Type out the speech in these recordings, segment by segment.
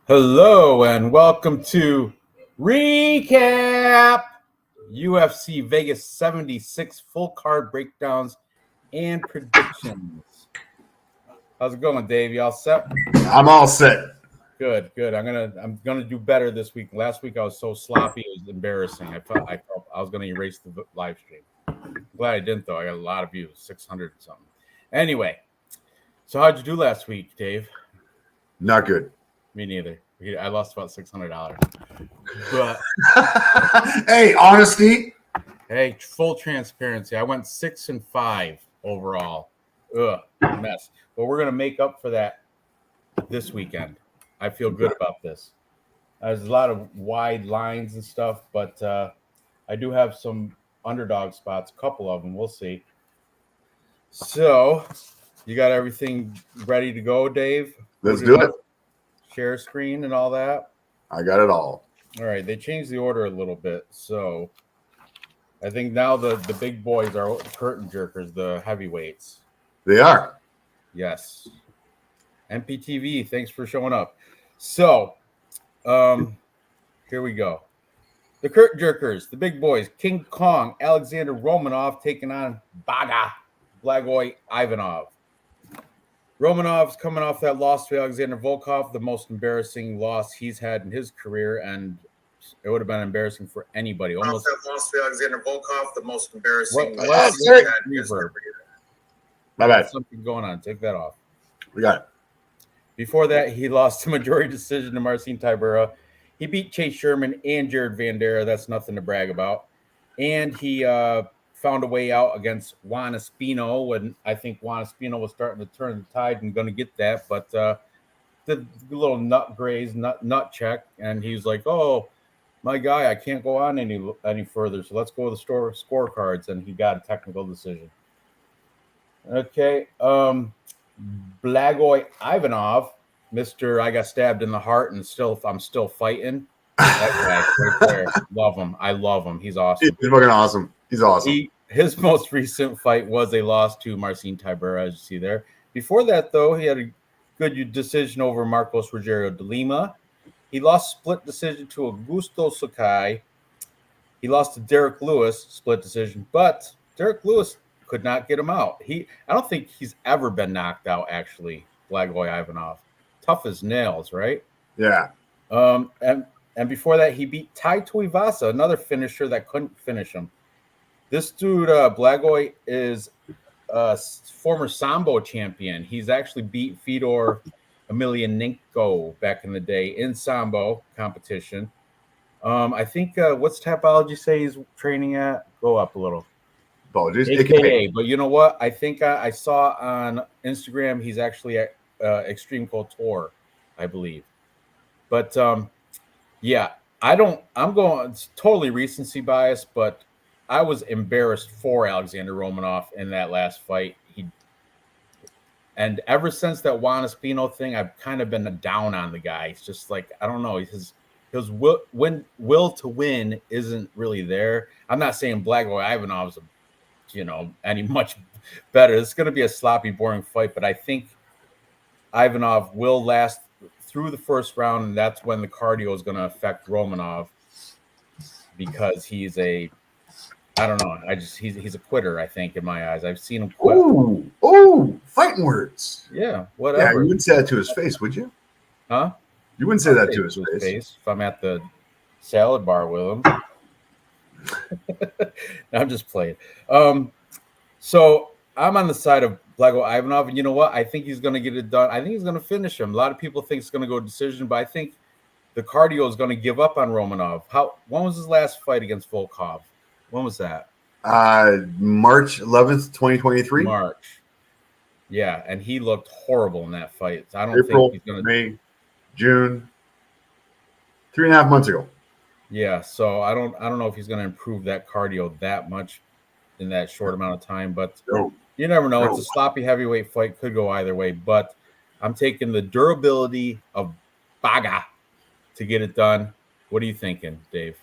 Hello and welcome to REECAAAP UFC Vegas 76 full card breakdowns and predictions. How's it going, Dave? You all set? I'm all set. Good. I'm gonna do better this week. Last week I was so sloppy, it was embarrassing. I felt I was gonna erase the live stream. I'm glad I didn't though. I got a lot of views, 600 and something. Anyway, so how'd you do last week, Dave? Not good. Me neither. I lost about $600. But hey, honesty. hey, full transparency. I went 6-5 overall. Ugh, mess. But we're gonna make up for that this weekend. I feel good about this. There's a lot of wide lines and stuff, but I do have some underdog spots, a couple of them. We'll see. So, you got everything ready to go, Dave? Let's do it. Share screen and all that? I got it all. All right, they changed the order a little bit, so I think now the big boys are curtain jerkers, the heavyweights. They are. Yes. MPTV, thanks for showing up. So, here we go. The curtain jerkers, the big boys, King Kong, Alexander Romanov taking on Baga, Blagoy Ivanov. Romanov's coming off that loss to Alexander Volkov, the most embarrassing loss he's had in his career, and it would have been embarrassing for anybody. Almost that loss to Alexander Volkov, the most embarrassing What loss he's he's had had in in his his career. career. My bad. Something going on. Take that off. We got it. Before that, he lost the majority decision to Marcin Tybura. He beat Chase Sherman and Jared Vanderaa. That's nothing to brag about. And he found a way out against Juan Espino when I think Juan Espino was starting to turn the tide and going to get that. But the little nut check, and he's like, "Oh, my guy, I can't go on any further. So let's go to the scorecards." And he got a technical decision. Okay, Blagoy Ivanov, Mr. I got stabbed in the heart and I'm still fighting. That guy right there. Love him. I love him. He's awesome. He's fucking awesome. He's awesome. His most recent fight was a loss to Marcin Tybura, as you see there. Before that, though, he had a good decision over Marcos Rogério de Lima. He lost split decision to Augusto Sakai. He lost to Derek Lewis, split decision, but Derek Lewis could not get him out. I don't think he's ever been knocked out, actually, Blagoy Ivanov. Tough as nails, right? Yeah. And before that, he beat Tai Tuivasa, another finisher that couldn't finish him. This dude, Blagoy, is a former Sambo champion. He's actually beat Fedor Emelianenko back in the day in Sambo competition. I think, what's Tapology say he's training at? Go up a little. Apologies. AKA. But you know what? I think I saw on Instagram he's actually at Extreme Couture, I believe. But yeah, I'm going, it's totally recency bias, but I was embarrassed for Alexander Romanov in that last fight. And ever since that Juan Espino thing, I've kind of been down on the guy. It's just like, I don't know, his will to win isn't really there. I'm not saying Blagoy Ivanov's any much better. It's going to be a sloppy, boring fight, but I think Ivanov will last through the first round, and that's when the cardio is going to affect Romanov because he's a quitter, I think, in my eyes. I've seen him quit. Ooh, fighting words. Yeah, whatever. Yeah, you wouldn't say that to his face, would you? Huh? You wouldn't say that to his face. If I'm at the salad bar with him. I'm just playing. So I'm on the side of Blagoy Ivanov, and you know what? I think he's going to get it done. I think he's going to finish him. A lot of people think it's going to go decision, but I think the cardio is going to give up on Romanov. When was his last fight against Volkov? When was that? March 11th, 2023. March. Yeah, and he looked horrible in that fight. I don't April, think he's going to. May, June. 3.5 months ago. Yeah, so I don't know if he's going to improve that cardio that much in that short amount of time, but you never know. It's a sloppy heavyweight fight, could go either way, but I'm taking the durability of Baga to get it done. What are you thinking, Dave?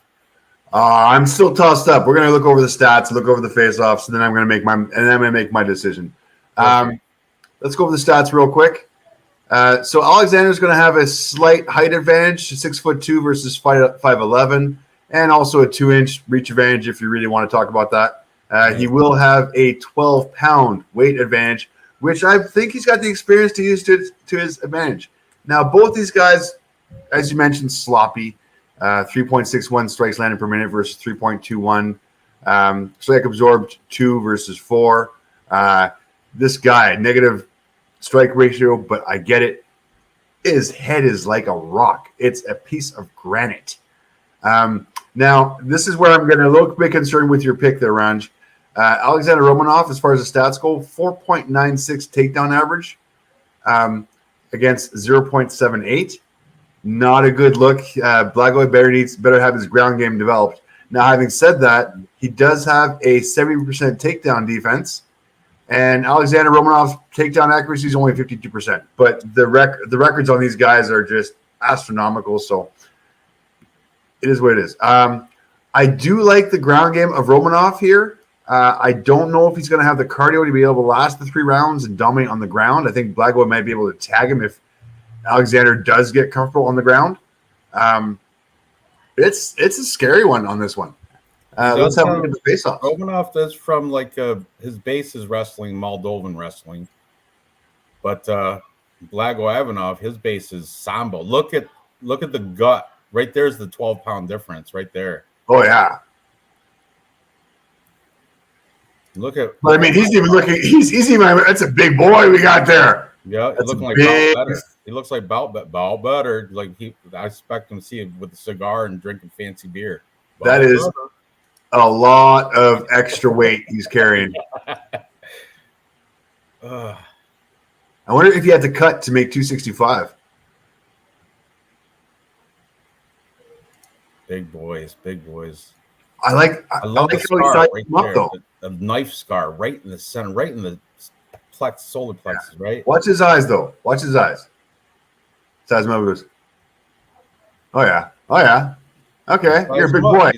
I'm still tossed up. We're going to look over the stats, look over the face-offs, and then I'm going to make my decision. Okay. Let's go over the stats real quick. So Alexander's going to have a slight height advantage, 6'2" versus 5'11", and also a 2-inch reach advantage if you really want to talk about that. He will have a 12-pound weight advantage, which I think he's got the experience to use to his advantage. Now, both these guys, as you mentioned, sloppy. 3.61 strikes landed per minute versus 3.21. Strike absorbed 2 versus 4. This guy, negative strike ratio, but I get it. His head is like a rock. It's a piece of granite. Now, this is where I'm getting a little bit concerned with your pick there, Ranj. Alexander Romanov, as far as the stats go, 4.96 takedown average against 0.78. Not a good look. Blagoy better have his ground game developed. Now, having said that, he does have a 70% takedown defense, and Alexander Romanov's takedown accuracy is only 52%. But the records on these guys are just astronomical, so it is what it is. I do like the ground game of Romanov here. I don't know if he's going to have the cardio to be able to last the 3 rounds and dominate on the ground. I think Blagoy might be able to tag him if Alexander does get comfortable on the ground. It's a scary one on this one. Let's have a look at the face-off. Romanov does from his base is wrestling, Moldovan wrestling, but Blagoy, his base is Sambo. Look at the gut. Right there's the 12-pound difference right there. Oh yeah. Look at. But I mean, he's even looking. He's even. That's a big boy we got there. Yeah, it looking like Bout better. He looks like Bout better. Like I expect him to see him with a cigar and drinking fancy beer. That is a lot of extra weight he's carrying. I wonder if he had to cut to make 265. Big boys. I love the scar right there. Though. A knife scar right in the center, right in the solar plexus, right? Watch his eyes, though. Watch his eyes. Size moves. Oh yeah. Okay, you're a big boy.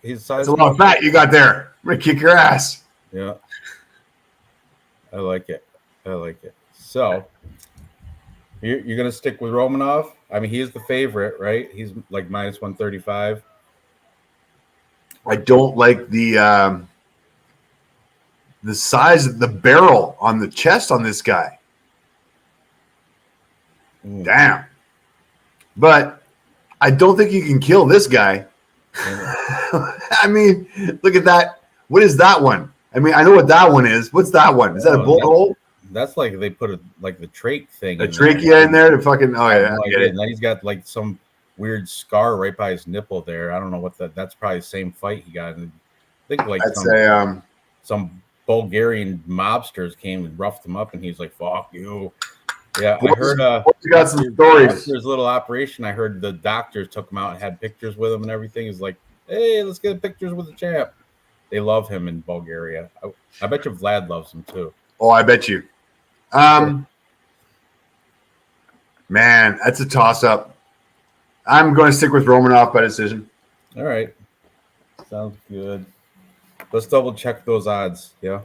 He's That's a lot of fat you got there. I'm gonna kick your ass. Yeah. I like it. So you're gonna stick with Romanov? I mean, he is the favorite, right? He's like minus 135. I don't like the size of the barrel on the chest on this guy. Damn. But I don't think you can kill this guy. I mean, look at that. What is that one? I mean, I know what that one is. What's that one? Is that a bullet hole? That's like they put the trach thing. A trachea in there to fucking. Oh yeah, I get it. And then he's got like some weird scar right by his nipple there. I don't know what that's probably the same fight he got. I think like some Bulgarian mobsters came and roughed him up, and he's like, "Fuck you." Yeah, I heard. You got some stories. There's a little operation. I heard the doctors took him out and had pictures with him and everything. He's like, "Hey, let's get pictures with the champ." They love him in Bulgaria. I bet you Vlad loves him too. Oh, I bet you. Man, that's a toss-up. I'm going to stick with Romanov by decision. All right. Sounds good. Let's double check those odds. Yeah.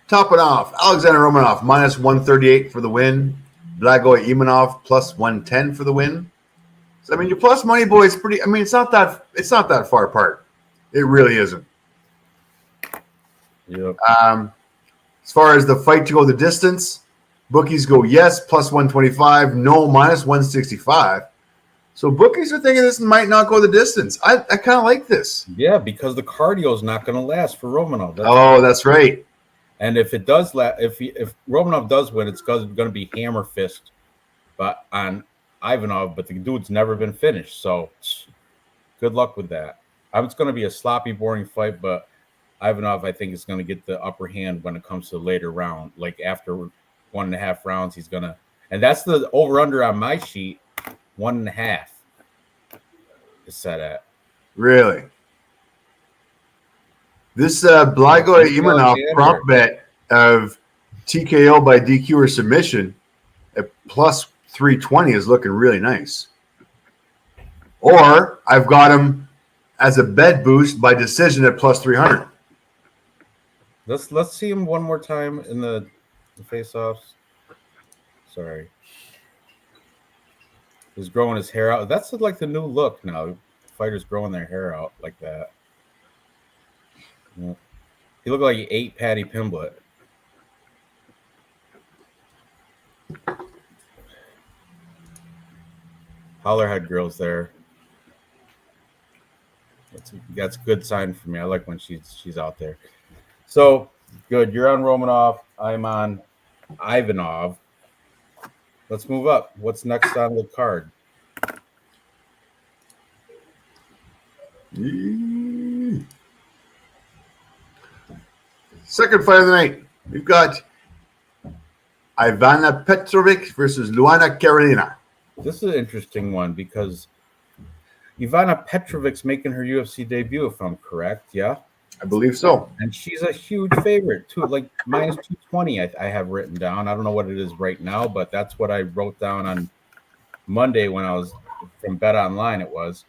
Top it off. Alexander Romanov, minus 138 for the win. Blagoy Imanov, plus 110 for the win. So, I mean, your plus money, boys, pretty. I mean, it's not that far apart. It really isn't. Yep. As far as the fight to go the distance, bookies go yes, plus 125, no, minus 165. So bookies are thinking this might not go the distance. I kind of like this. Yeah, because the cardio is not going to last for Romanov. That's right. And if it does, if Romanov does win, it's going to be hammer fist, but on Ivanov. But the dude's never been finished, so good luck with that. It's going to be a sloppy, boring fight, but Ivanov, I think, is going to get the upper hand when it comes to the later round. Like after 1.5 rounds, he's going to, and that's the over/under on my sheet. 1.5 is set at. Really? This Blagoy Imanov prop bet of TKO by DQ or submission at plus 320 is looking really nice. Or I've got him as a bet boost by decision at plus 300. Let's see him one more time in the face-offs. Sorry. He's growing his hair out. That's like the new look now. Fighters growing their hair out like that. Yeah. He looked like he ate Patty Pimblett. Hollerhead girls there. That's a good sign for me. I like when she's out there. So good. You're on Romanov. I'm on Ivanov. Let's move up. What's next on the card? Second fight of the night. We've got Ivana Petrovic versus Luana Carolina. This is an interesting one because Ivana Petrovic's making her UFC debut, if I'm correct. Yeah, I believe so. And she's a huge favorite too, like minus 220. I have written down. I don't know what it is right now, but that's what I wrote down on Monday when I was from Bet Online. It was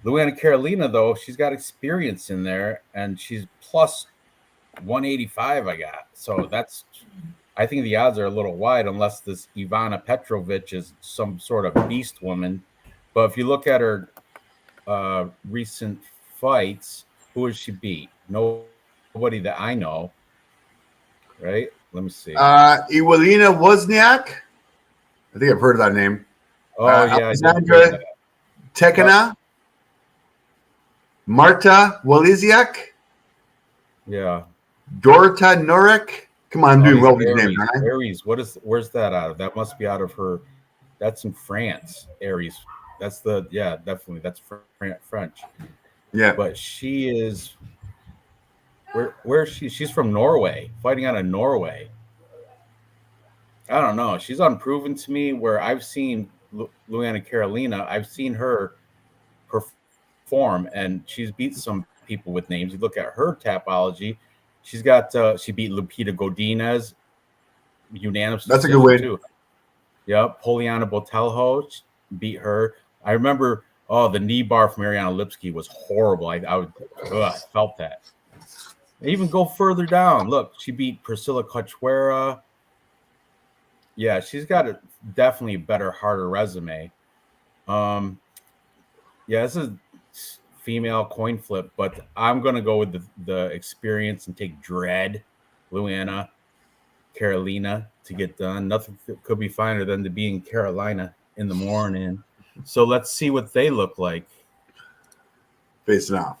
Luana Carolina, though. She's got experience in there, and she's plus 185. I got so that's. I think the odds are a little wide unless this Ivana Petrovic is some sort of beast woman. But if you look at her recent fights, who has she beat? Nobody that I know, right? Let me see. Iwalina Wozniak. I think I've heard of that name. Oh, yeah. Alexandra Tekina. Marta Waliziak. Yeah. Dorota Norek. Come on, I'm doing well with these names, aren't I? Aries. Where's that out of? That must be out of her. That's in France. Aries. That's definitely. That's French. Yeah. But she is. Where is she? She's from Norway, fighting out of Norway. I don't know. She's unproven to me. Where I've seen Luana Carolina, I've seen her perform, and she's beat some people with names. You look at her tapology. She's got. She beat Lupita Godinez, unanimous. That's a good win too. Yep, Poliana Botelho beat her. I remember. Oh, the knee bar from Ariana Lipsky was horrible. I felt that. Even go further down. Look, she beat Priscilla Cachoeira. Yeah, she's got a definitely better, harder resume. Yeah, this is female coin flip, but I'm gonna go with the experience and take Dread, Luana Carolina to get done. Nothing could be finer than to be in Carolina in the morning. So let's see what they look like. Facing off.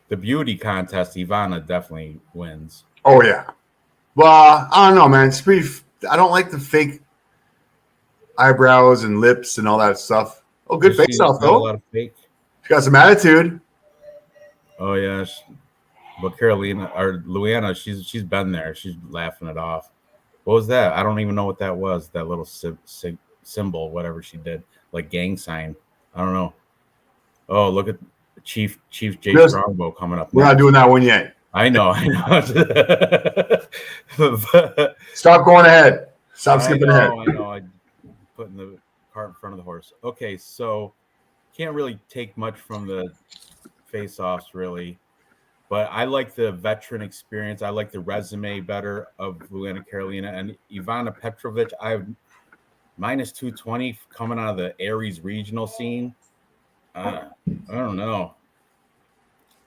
The beauty contest, Ivana definitely wins. Oh, yeah. Well, I don't know, man. It's pretty. I don't like the fake eyebrows and lips and all that stuff. Oh, good face off, though. A lot of fake. She got some attitude. Oh, yeah. But Carolina or Luana, she's been there. She's laughing it off. What was that? I don't even know what that was. That little symbol, whatever she did, like gang sign. I don't know. Oh, look at Chief Jay Strongbow coming up. We're not doing that one yet. I know. Stop going ahead. Stop skipping ahead. I know. I'm putting the cart in front of the horse. Okay, so can't really take much from the face-offs, really. But I like the veteran experience. I like the resume better of Luana Carolina and Ivana Petrovic. I have minus 220 coming out of the Aries regional scene. I don't know.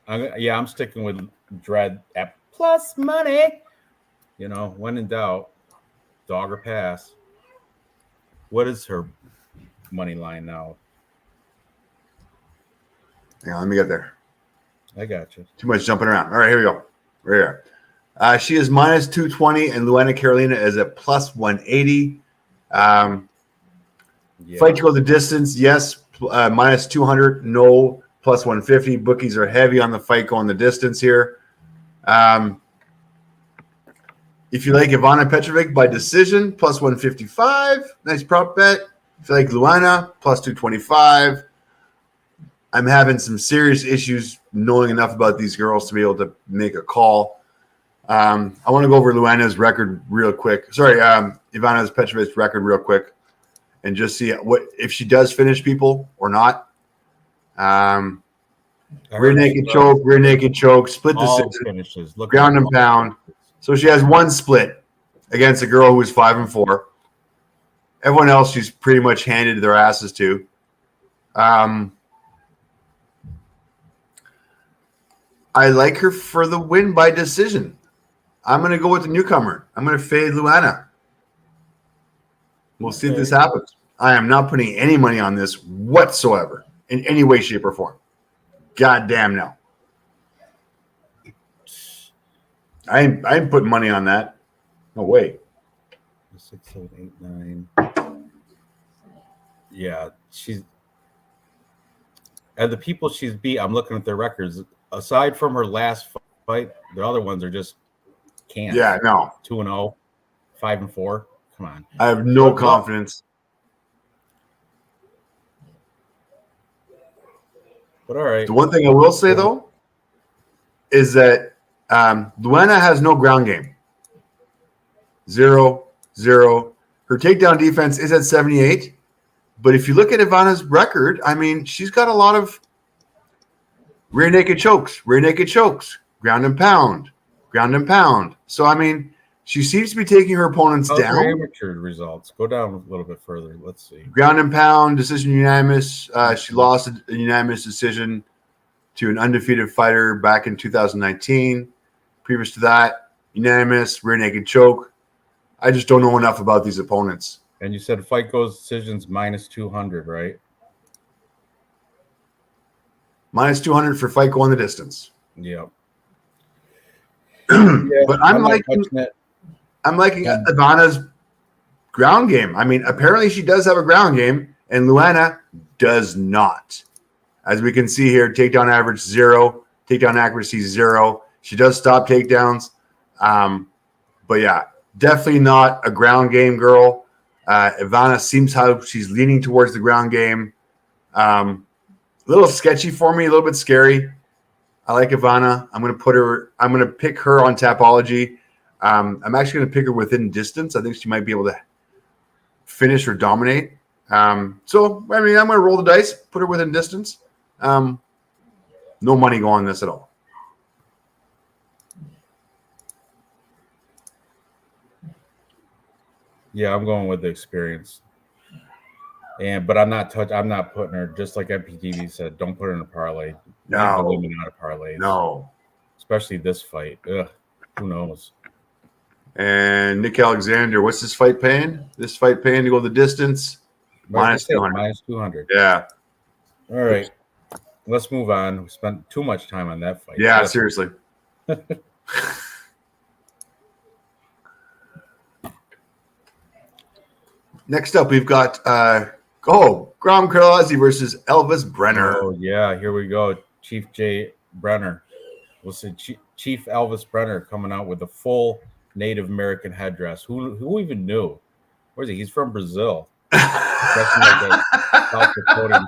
I'm sticking with Dread at plus money. You know, when in doubt, dog or pass. What is her money line now? Yeah, let me get there. I got you. Too much jumping around. All right, here we go. Right here. She is minus 220, and Luana Carolina is at plus 180. Fight to go the distance, yes. Minus 200, no. Plus 150. Bookies are heavy on the fight going the distance here. If you like Ivana Petrovic by decision, plus 155. Nice prop bet. If you like Luana, plus 225. I'm having some serious issues knowing enough about these girls to be able to make a call. I want to go over Luana's record real quick. Sorry, Ivana Petrovic's record real quick, and just see what if she does finish people or not. Rear naked choke, split all decision, finishes. Look ground at and pound. So she has one split against a girl who is 5-4. Everyone else, she's pretty much handed their asses to. I like her for the win by decision. I'm going to go with the newcomer. I'm going to fade Luana. We'll see if this happens. I am not putting any money on this whatsoever in any way, shape, or form. God damn no. I ain't putting money on that. No way. 6, 7, 8, 9. Yeah, she's and the people she's beat. I'm looking at their records. Aside from her last fight, the other ones are just can't. Yeah, no. 2-0, 5-4. Come on. I have no confidence. But all right. The one thing I will say though is that Luana has no ground game. 0-0. Her takedown defense is at 78. But if you look at Ivana's record, I mean, she's got a lot of rear naked chokes, ground and pound. So, I mean, she seems to be taking her opponents down. Her amateur results. Go down a little bit further. Let's see. Ground and pound, decision unanimous. She lost a unanimous decision to an undefeated fighter back in 2019. Previous to that, unanimous, rear naked choke. I just don't know enough about these opponents. And you said fight goes decisions minus 200, right? Minus 200 for fight going the distance. Yep. But I'm liking Ivana's ground game. I mean, apparently she does have a ground game, and Luana does not. As we can see here, takedown average 0, takedown accuracy 0. She does stop takedowns. But yeah, definitely not a ground game girl. Ivana seems how she's leaning towards the ground game. A little sketchy for me, a little bit scary. I like Ivana. I'm going to pick her on Tapology. I'm actually going to pick her within distance. I think she might be able to finish or dominate. So, I mean, I'm going to roll the dice, put her within distance. No money going on this at all. Yeah, I'm going with the experience. But I'm not putting her, just like MPTV said, don't put her in a parlay. No. Leave the women out of parlays. No. Especially this fight. Ugh, who knows? And Nick Alexander, what's this fight paying? This fight paying to go the distance? Minus 200. Minus 200. Yeah. All right. Let's move on. We spent too much time on that fight. Yeah, seriously. Next up, we've got Graham Karlazzi versus Elvis Brenner. Oh, yeah. Here we go. Chief J. Brenner. We'll see Chief Elvis Brenner coming out with a full Native American headdress. Who even knew? Where's he? He's from Brazil. Dressing like a South Dakotan,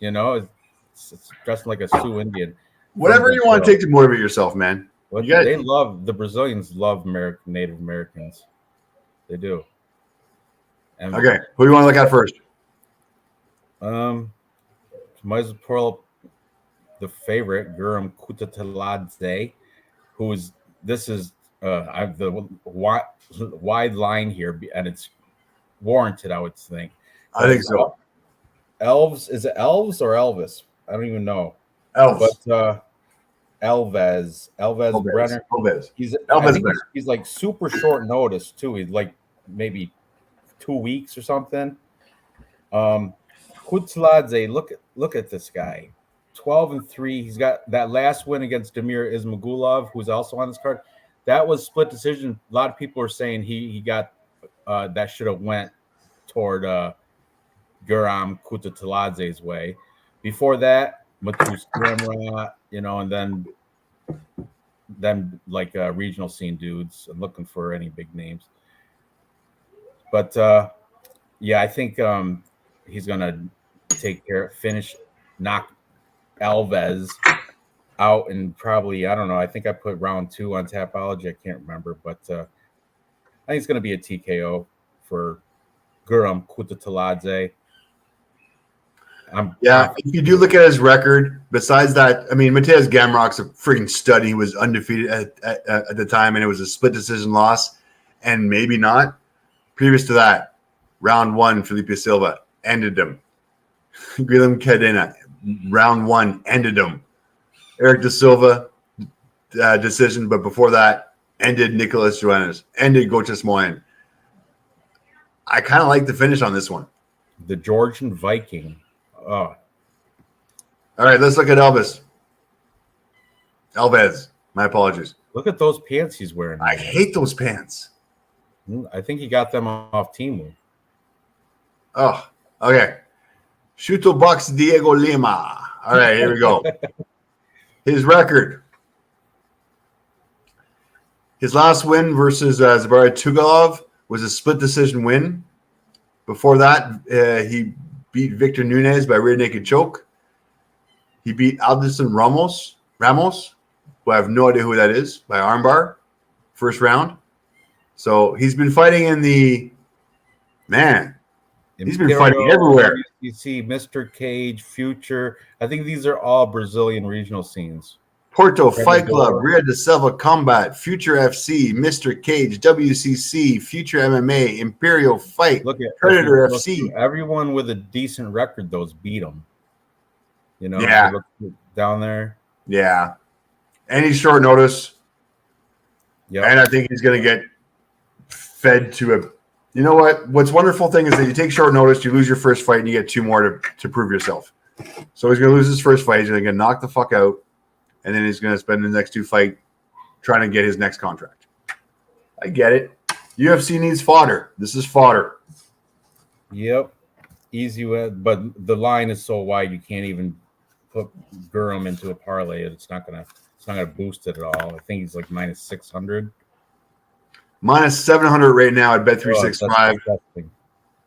you know, it's dressing like a Sioux Indian. Whatever you want to take to motivate yourself, man. The Brazilians love Native Americans. They do. And, okay, who do you want to look at first? Might as well pull up the favorite, Guram Kutateladze, this is the wide line here, and it's warranted, I would think. I think so. Is it Elves or Elvis? I don't even know. Elves. But Elvis Brenner. He's like super short notice too. He's like maybe 2 weeks or something. Kutateladze, look at this guy. 12-3. He's got that last win against Damir Ismagulov, who's also on this card. That was split decision. A lot of people are saying he got that should have went toward Guram Kutateladze's way. Before that, Matus Grimra, and then like regional scene dudes. I'm looking for any big names. But yeah, I think he's gonna knock Alves out, and probably, I don't know. I think I put round 2 on Tapology. I can't remember, but I think it's gonna be a TKO for Guram Kutateladze. Yeah, if you do look at his record, besides that, I mean, Mateus Gamrot's a freaking stud. He was undefeated at the time, and it was a split decision loss, and maybe not. Previous to that, round 1, Felipe Silva ended him. Guilherme Cadena, round 1, ended him. Eric Da Silva, decision, but before that, ended Nicolas Joannes, ended Goches Moyen. I kind of like the finish on this one. The Georgian Viking. Oh. All right, let's look at Alves. My apologies. Look at those pants he's wearing. I hate those pants. I think he got them off Temu. Oh, okay. Shuto Box Diego Lima. All right, here we go. His record. His last win versus Zabara Tugalov was a split decision win. Before that, he beat Victor Nunez by rear naked choke. He beat Alderson Ramos, who I have no idea who that is, by armbar, first round. So he's been fighting in the he's been fighting everywhere. You see Mr. Cage, Future. I think these are all Brazilian regional scenes. Porto Fight Club, Rio de Selva Combat, Future FC, Mr. Cage, WCC, Future MMA, Imperial Fight, Look at Predator FC. Everyone with a decent record, those beat him. You know, yeah, down there. Yeah, and he's short notice. Yeah, and I think he's going to get fed to a. You know what? What's wonderful thing is that you take short notice, you lose your first fight, and you get 2 more to prove yourself. So he's going to lose his first fight. He's going to get knocked the fuck out. And then he's going to spend the next 2 fights trying to get his next contract. I get it. UFC needs fodder. This is fodder. Yep. Easy, but the line is so wide you can't even put Gurham into a parlay. It's not gonna boost it at all. I think he's like minus 600. Minus 700 right now at Bet365.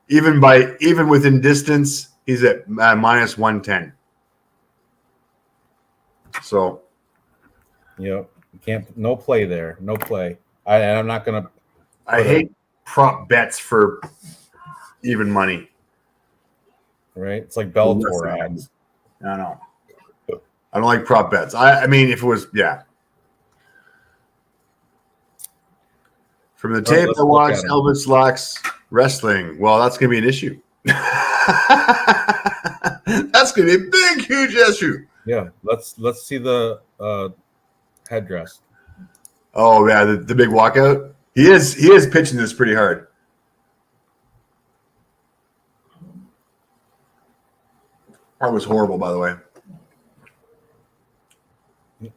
Even within distance, he's at minus 110. So, yep, no play there, no play. I'm not gonna. I hate prop bets for even money. Right, it's like Bellator odds. I know. I don't like prop bets. I mean, if it was, yeah. From the tape I watched, Elvis Lax wrestling. Well, that's gonna be an issue. That's gonna be a big, huge issue. Yeah, let's see the headdress. Oh yeah, the big walkout. He is pitching this pretty hard. That was horrible, by the way.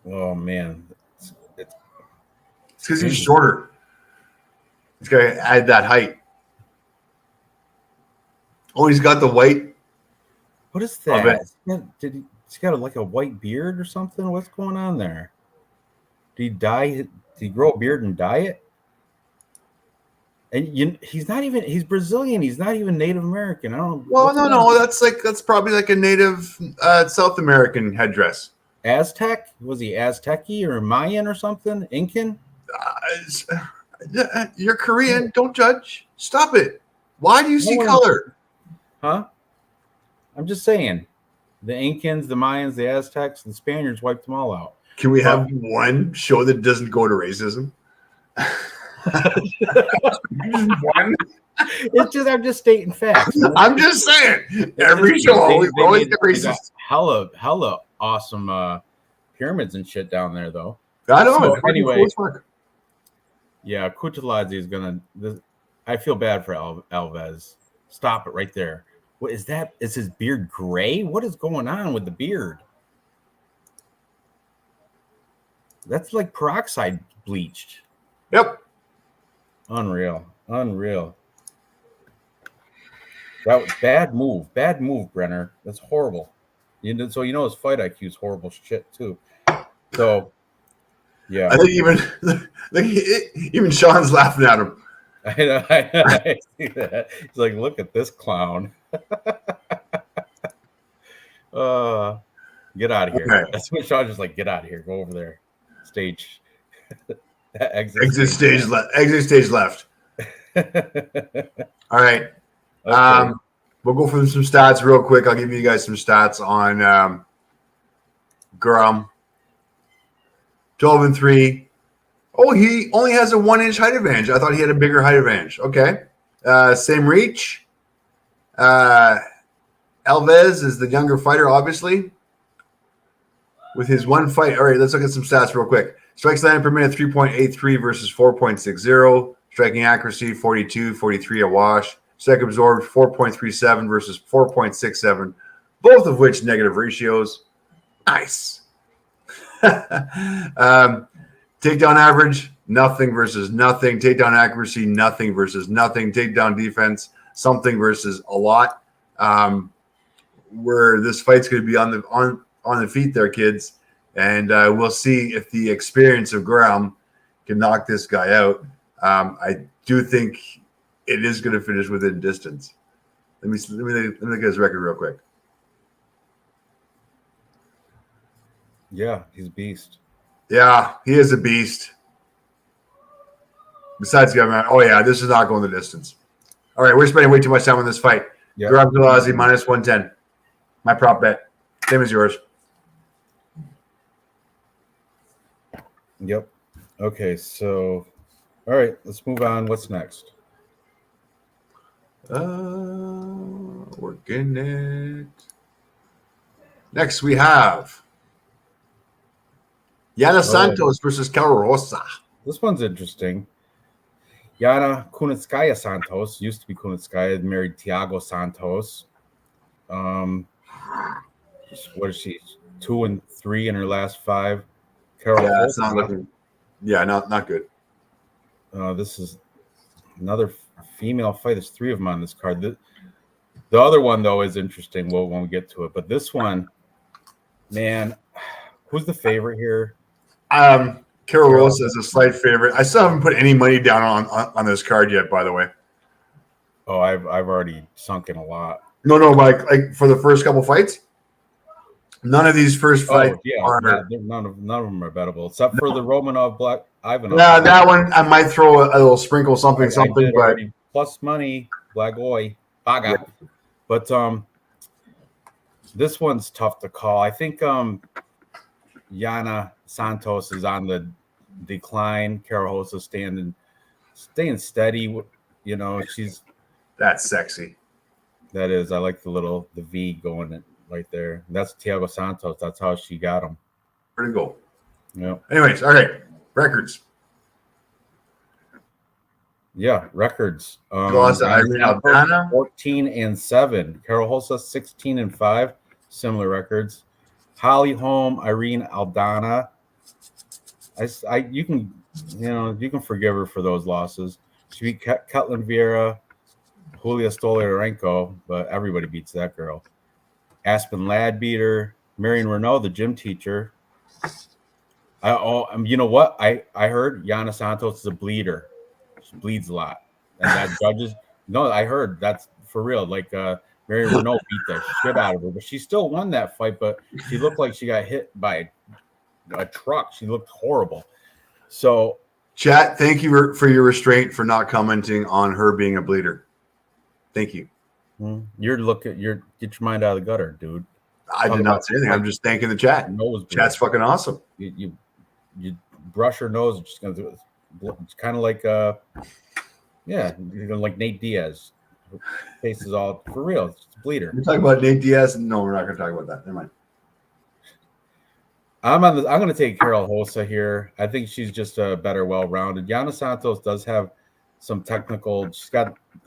Oh man, it's because he's shorter. He's got to add that height. Oh, he's got the white. What is that? He's got like a white beard or something? What's going on there? Did he dye? Did he grow a beard and dye it? And he's not even. He's Brazilian. He's not even Native American. I don't. Well, no. That's probably like a Native South American headdress. Aztec? Was he Aztec-y or Mayan or something? Incan? You're Korean. Don't judge. Stop it. Why do you see color? Huh? I'm just saying. The Incans, the Mayans, the Aztecs, the Spaniards wiped them all out. Can we have one show that doesn't go to racism? One? It's just I'm just stating facts. I'm just saying. Every show always get racist. Hella awesome pyramids and shit down there, though. I know. So, anyway, yeah, Kutulazi is gonna. I feel bad for Alves. Stop it right there. What is that? Is his beard gray? What is going on with the beard? That's like peroxide bleached. Yep. Unreal. That was bad move, Brenner. That's horrible. So his fight IQ is horrible shit too. So, yeah. I think even Sean's laughing at him. I see that. He's like, look at this clown. Get out of here. Okay. That's what Sean's just like, get out of here. Go over there. Stage. Exit stage left. All right. Okay. We'll go for some stats real quick. I'll give you guys some stats on Grum. 12-3. Oh, he only has a 1-inch height advantage. I thought he had a bigger height advantage. Okay. Same reach. Alves is the younger fighter, obviously. With his one fight. All right, let's look at some stats real quick. Strikes landed per minute, 3.83 versus 4.60. Striking accuracy, 42, 43 a wash. Strike absorbed, 4.37 versus 4.67. Both of which negative ratios. Nice. Takedown average, nothing versus nothing. Takedown accuracy, nothing versus nothing. Takedown defense, something versus a lot. Where this fight's going to be on the feet there, kids. And we'll see if the experience of Graham can knock this guy out. I do think it is going to finish within distance. Let me look at his record real quick. Yeah, he's a beast. Yeah, he is a beast. Besides government, oh yeah, this is not going the distance. All right, we're spending way too much time on this fight. Yep. Graham Galazi minus 110. My prop bet. Same as yours. Yep. Okay, so all right, let's move on. What's next? Working it. Next we have Yana Santos versus Carol Rosa. This one's interesting. Yana Kunitskaya Santos used to be Kunitskaya, married Thiago Santos. What is she? 2-3 in her last 5. Carol Yeah, it's not looking. Yeah, not good. This is another female fight. There's 3 of them on this card. The other one though is interesting. We'll when we get to it, but this one, man, who's the favorite here? Carol Rosa is a slight favorite. I still haven't put any money down on this card yet, by the way. Oh, I've already sunk in a lot. No, like for the first couple fights. None of these first fights are. None of them are bettable, except for the Romanov Black Ivanov. Yeah, that one I might throw a little sprinkle something, but already. Plus money, Blagoy, Baga. Yeah. But this one's tough to call. I think Yana Santos is on the decline. Carol Rosa staying steady. You know, that's sexy. That is. I like the V going in right there. That's Thiago Santos. That's how she got him. Pretty cool. Yeah. Anyways, all right. Records. Yeah, records. Irene Aldana 14-7. Carol Rosa 16-5. Similar records. Holly Holm, Irene Aldana. You can forgive her for those losses. She beat Ketlin Vieira, Julia Stolarenko, but everybody beats that girl. Aspen Ladd beat her. Marion Renault, the gym teacher. You know what? I heard Yana Santos is a bleeder. She bleeds a lot. And that judges. No, I heard that's for real. Like Marion Renault beat the shit out of her, but she still won that fight. But she looked like she got hit by a truck. She looked horrible. So, chat, thank you for your restraint for not commenting on her being a bleeder. Thank you. Get your mind out of the gutter, dude. I did not say anything. I'm just thanking the chat. Chat's fucking awesome. You brush her nose. It's gonna do it. It's kind of like like Nate Diaz. Her face is all for real. It's a bleeder. You're talking about Nate Diaz? No, we're not going to talk about that. Never mind. I'm going to take Carol Rosa here. I think she's just a better, well-rounded. Yana Santos does have some technical.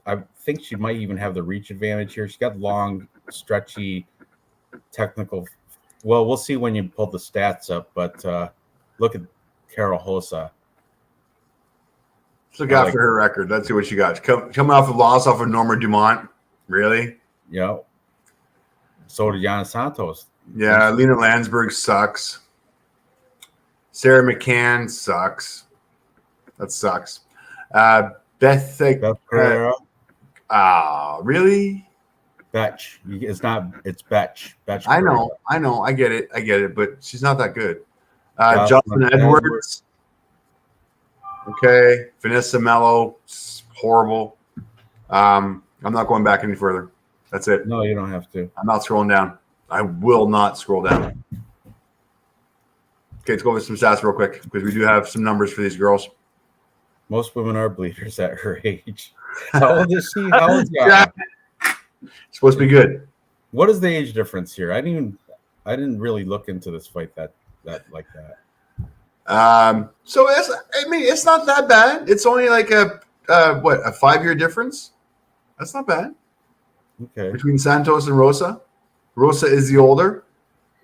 I think she might even have the reach advantage here. She's got long, stretchy, technical. Well, we'll see when you pull the stats up. But look at Carol Rosa. Let's look after her record. Let's see what she got. Coming off a loss off of Norma Dumont. Really? Yeah. So did Yana Santos. Yeah, Lena Landsberg sucks. Sarah McCann sucks. That sucks. Beth Pereira. Really? Betch. It's not. It's Betch. Betch. I know. I get it. But she's not that good. Justin Edwards. Okay. Vanessa Mello. Horrible. I'm not going back any further. That's it. No, you don't have to. I'm not scrolling down. I will not scroll down. Okay, let's go over some stats real quick because we do have some numbers for these girls. Most women are bleeders at her age. How old is she? How old is Yana? It's supposed to be good. What is the age difference here? I didn't really look into this fight that like that. So it's not that bad. It's only like a 5-year difference. That's not bad. Okay. Between Santos and Rosa. Rosa is the older.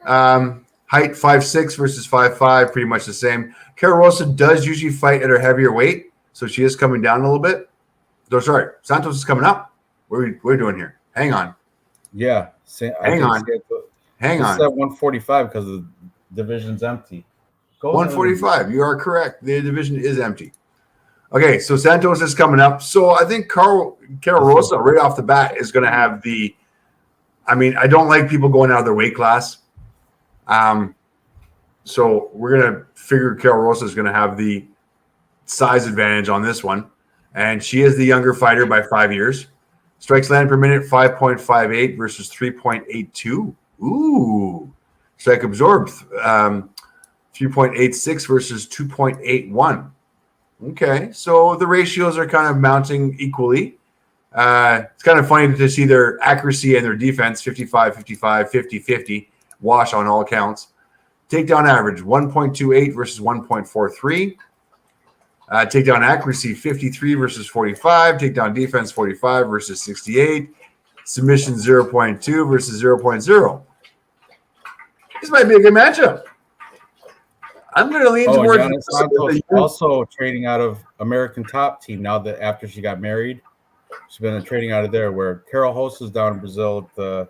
Height 5'6" versus 5'5", pretty much the same. Cara Rosa does usually fight at her heavier weight, so she is coming down a little bit. No, sorry, Santos is coming up. What are we doing here? Hang on. Yeah. Hang on. Hang on. It's at 145 because the division's empty. 145. You are correct. The division is empty. Okay, so Santos is coming up. So I think Cara Rosa right off the bat is going to have the. I mean, I don't like people going out of their weight class. So we're going to figure Cara Rosa is going to have the size advantage on this one. And she is the younger fighter by 5 years. Strikes landed per minute, 5.58 versus 3.82. Ooh. Strike absorbed, 3.86 versus 2.81. Okay, so the ratios are kind of mounting equally. It's kind of funny to see their accuracy and their defense, 55, 55, 50, 50, wash on all counts. Takedown average, 1.28 versus 1.43. Takedown accuracy, 53 versus 45. Takedown defense, 45 versus 68. Submission, 0.2 versus 0.0. This might be a good matchup. I'm going to lean towards Yana Santos also trading out of American Top Team now that after she got married. She's been trading out of there where Carol Host is down in Brazil at the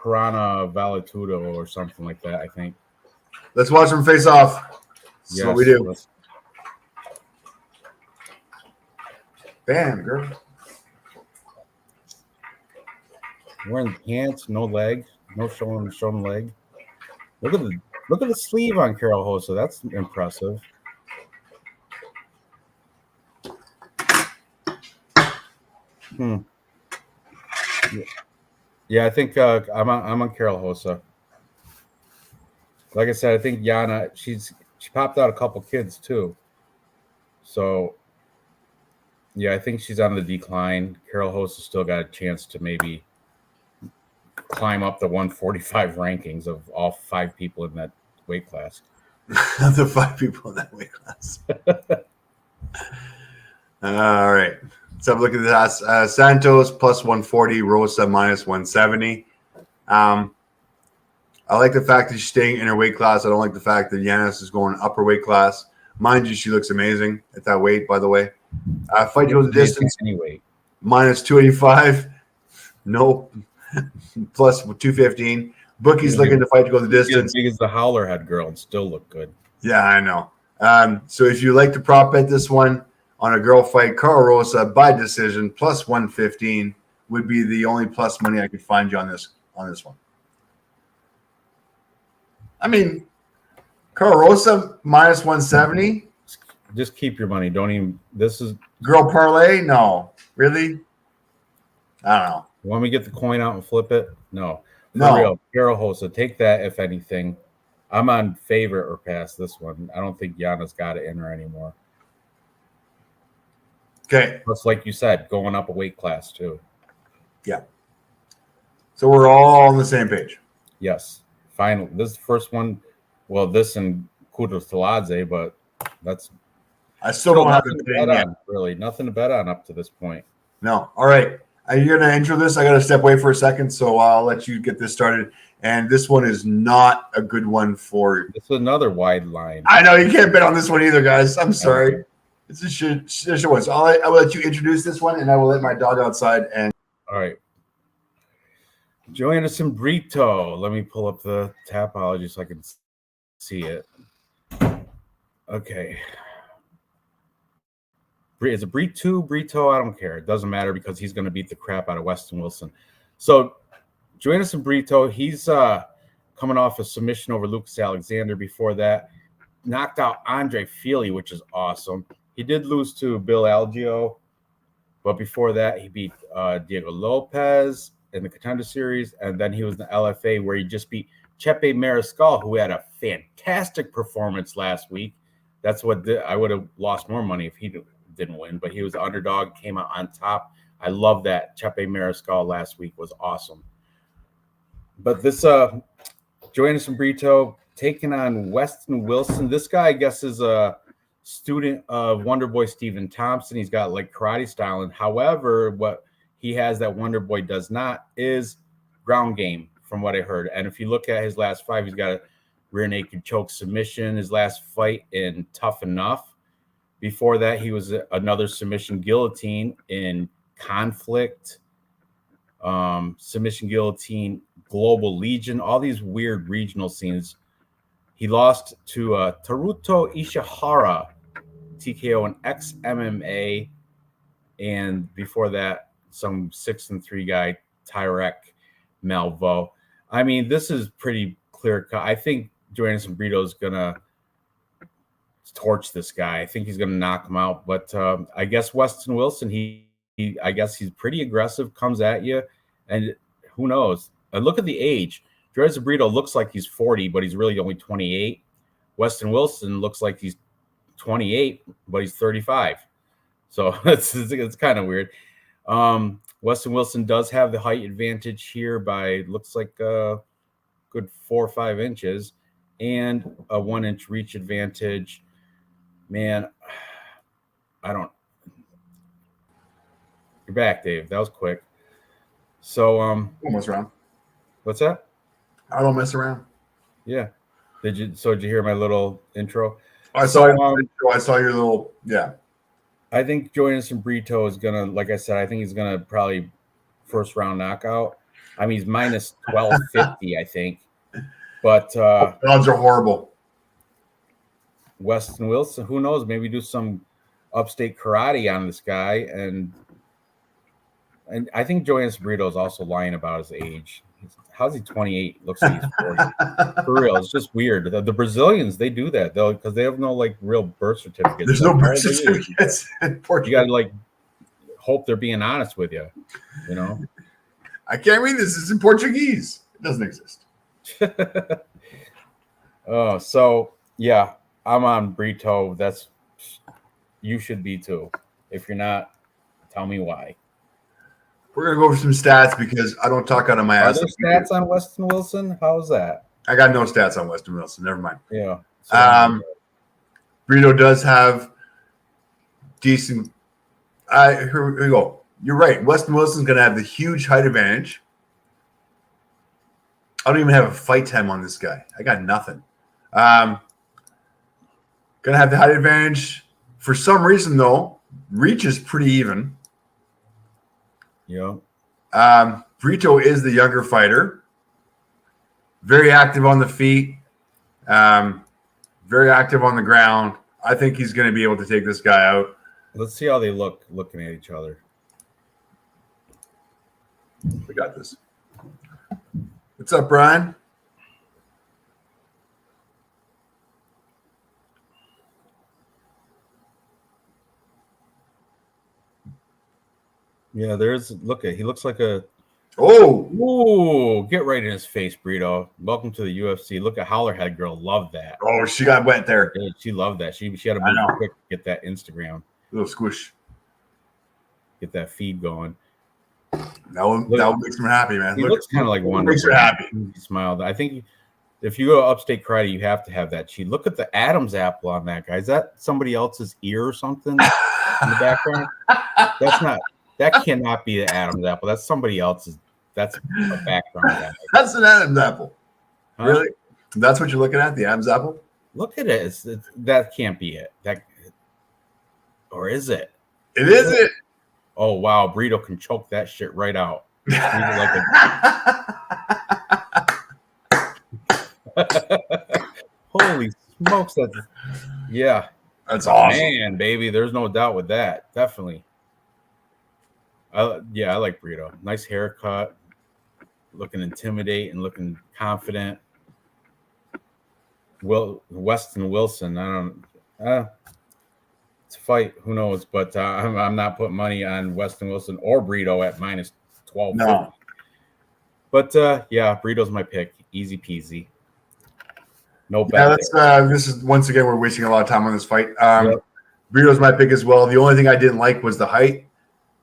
Piranha Valetudo or something like that, I think. Let's watch them face off. That's what we do. Bam, girl. Wearing pants, no leg, no showing leg. Look at the sleeve on Carol Hosa. That's impressive. Yeah, I think I'm on Carol Hosa. Like I said, I think Yana, she popped out a couple kids too. So yeah, I think she's on the decline. Carol Hosa still got a chance to maybe climb up the 145 rankings of all 5 people in that weight class. The 5 people in that weight class. All right. Let's have a look at this. Santos plus 140, Rosa minus 170. I like the fact that she's staying in her weight class. I don't like the fact that Yanis is going upper weight class. Mind you, she looks amazing at that weight, by the way. Fight to the distance. Anyway. Minus 285. No. Plus 215. Bookie's looking to fight to go the distance. As big as the Howler head girl and still look good. Yeah, I know. So if you like to prop bet this one on a girl fight, Cara Rosa by decision plus 115 would be the only plus money I could find you on this one. I mean, Cara Rosa minus 170. Just keep your money. Don't even. This is girl parlay. No, really. I don't know. You want me to get the coin out and flip it? No. No. Real. Carol Hosa, take that if anything. I'm on favorite or pass this one. I don't think Yana's got it in her anymore. Okay. Plus, like you said, going up a weight class too. Yeah. So we're all on the same page. Yes. Final. This is the first one. Well, this and Kudos Taladze, but that's. I still don't have to bet on. Really, nothing to bet on up to this point. No. All right. You're going to intro this. I got to step away for a second, so I'll let you get this started. And this one is not a good one for. It's another wide line. I know you can't bet on this one either, guys. I'm sorry. It's a shit one. So I'll let you introduce this one, and I will let my dog outside. And all right. Joanna Simbrito. Let me pull up the Tapology so I can see it. Okay. Is it Brito? I don't care. It doesn't matter because he's going to beat the crap out of Weston Wilson. So, Joanna Simbrito, he's coming off a submission over Lucas Alexander. Before that, knocked out Andre Feely, which is awesome. He did lose to Bill Algeo, but before that, he beat Diego Lopez. in the Contender Series, and then he was in the LFA where he just beat Chepe Mariscal, who had a fantastic performance last week. That's what I would have lost more money if he didn't win, but he was the underdog, came out on top. I love that. Chepe Mariscal last week was awesome. But this Joanderson Brito taking on Weston Wilson. This guy, I guess, is a student of Wonderboy Stephen Thompson. He's got like karate style. And however, what he has that Wonderboy does not is ground game, from what I heard. And if you look at his last 5, he's got a rear naked choke submission. His last fight in Tough Enough. Before that, he was another submission guillotine in Conflict, submission guillotine, Global Legion, all these weird regional scenes. He lost to Taruto Ishihara, TKO and ex-MMA, and before that, some 6-3 guy, Tyrek Malvo. I mean, this is pretty clear cut. I think Joanderson Brito is going to torch this guy. I think he's going to knock him out. But I guess Weston Wilson, I guess he's pretty aggressive, comes at you, and who knows? And look at the age. Joanderson Brito looks like he's 40, but he's really only 28. Weston Wilson looks like he's 28, but he's 35. So it's kind of weird. Weston Wilson does have the height advantage here by looks like a good 4 or 5 inches and a 1-inch reach advantage. Man, I don't. You're back, Dave. That was quick. So Don't mess around. What's that? I don't mess around. Yeah. Did you hear my little intro? I saw your little, yeah. I think Joanderson Brito is gonna, like I said, I think he's gonna probably first round knockout. I mean, he's minus 1250, I think. But odds are horrible. Weston Wilson, who knows? Maybe do some upstate karate on this guy, and I think Joanderson Brito is also lying about his age. How's he 28? Looks like he's 40. For real, it's just weird. The Brazilians, they do that though because they have no like real birth certificates. There's no birth certificates in Portugal. You got to like hope they're being honest with you. You know. I can't read this. It's in Portuguese. It doesn't exist. Oh, so yeah, I'm on Brito. You should be too. If you're not, tell me why. We're gonna go over some stats because I don't talk out of my ass. Are there stats on Weston Wilson? How's that? I got no stats on Weston Wilson. Never mind. Yeah. Brito does have decent. Here we go. You're right. Weston Wilson's gonna have the huge height advantage. I don't even have a fight time on this guy. I got nothing. Gonna have the height advantage. For some reason, though, reach is pretty even. Yeah. Brito is the younger fighter. Very active on the feet. Very active on the ground. I think he's going to be able to take this guy out. Let's see how they look looking at each other. We got this. What's up, Brian? Yeah, he looks like a ooh, get right in his face, Brito. Welcome to the UFC. Look at Howlerhead girl, love that. Oh, she got went there. Yeah, she loved that. She had to move quick to get that Instagram. Little squish. Get that feed going. That makes me happy, man. He looks kind of like Wonder. Makes me happy. He smiled. I think if you go upstate karate, you have to have that cheat. Look at the Adam's apple on that guy. Is that somebody else's ear or something in the background? That cannot be the Adam's apple. That's somebody else's. That's a background guy. That's an Adam's apple. Huh? Really? That's what you're looking at? The Adam's apple? Look at it. That can't be it. Or is it? It is it. Oh wow, Brito can choke that shit right out. Holy smokes! That's awesome, man, baby. There's no doubt with that. Definitely. I like Brito. Nice haircut, looking intimidating, looking confident. Weston Wilson. I don't. It's a fight. Who knows? But I'm not putting money on Weston Wilson or Brito at minus 12. No. But yeah, Burrito's my pick. Easy peasy. No Yeah, bet there. this is once again we're wasting a lot of time on this fight. Yep. Burrito's my pick as well. The only thing I didn't like was the height,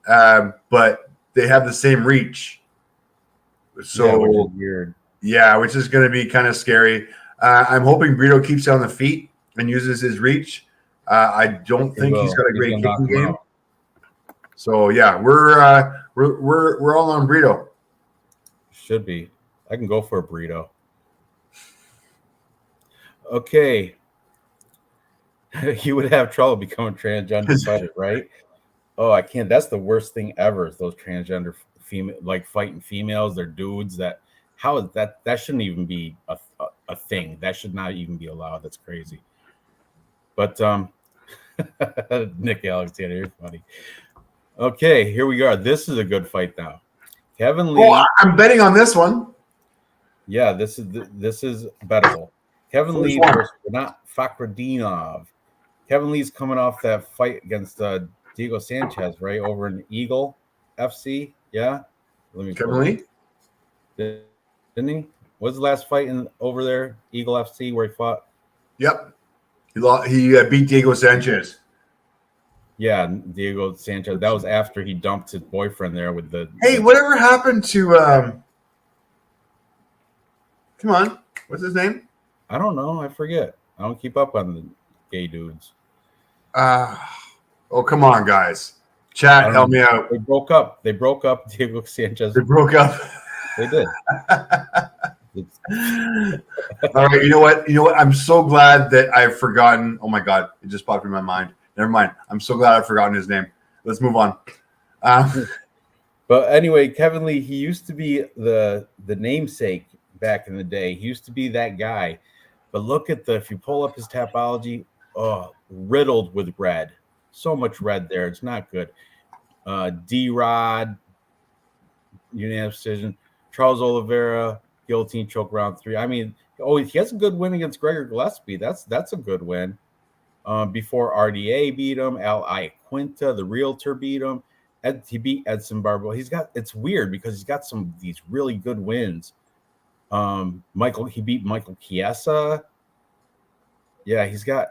but they have the same reach. So Yeah, which is weird. Yeah, which is going to be kind of scary. I'm hoping Brito keeps it on the feet and uses his reach. I don't think he's got a great gonna knock kicking him game. out. So yeah, we're all on Brito. Should be. I can go for a burrito. Okay. You would have trouble becoming transgender fighter, right? Oh, I can't. That's the worst thing ever. Is those transgender female like fighting females. They're dudes. How is that? That shouldn't even be a thing. That should not even be allowed. That's crazy. But Nick Alexander, you're funny. Okay, here we are. This is a good fight now. Kevin Lee. Oh, I'm betting on this one. Yeah, this is bettable. Kevin Lee versus not Fakhretdinov. Kevin Lee's coming off that fight against Diego Sanchez, right, over in Eagle FC. Yeah, let me. Kevin Lee, didn't he? What's the last fight over there, Eagle FC, where he fought? Yep, he beat Diego Sanchez. Yeah, Diego Sanchez. That was after he dumped his boyfriend there with the. Hey, whatever happened to? Come on, what's his name? I don't know. I forget. I don't keep up on the gay dudes. Oh, come on, guys. Chat, help me out. They broke up. Diego Sanchez. They broke up. They did. All right, you know what? I'm so glad that I've forgotten. Oh my God, it just popped in my mind. Never mind. I'm so glad I've forgotten his name. Let's move on. But anyway, Kevin Lee, he used to be the namesake back in the day. He used to be that guy. But look at if you pull up his Tapology, riddled with red. So much red there. It's not good. D-Rod, unanimous decision. Charles Oliveira, guillotine choke round 3. I mean, he has a good win against Gregor Gillespie. That's a good win. Before RDA beat him, Al Iaquinta, the realtor, beat him. He beat Edson Barboza. It's weird because he's got some of these really good wins. He beat Michael Chiesa. Yeah, he's got.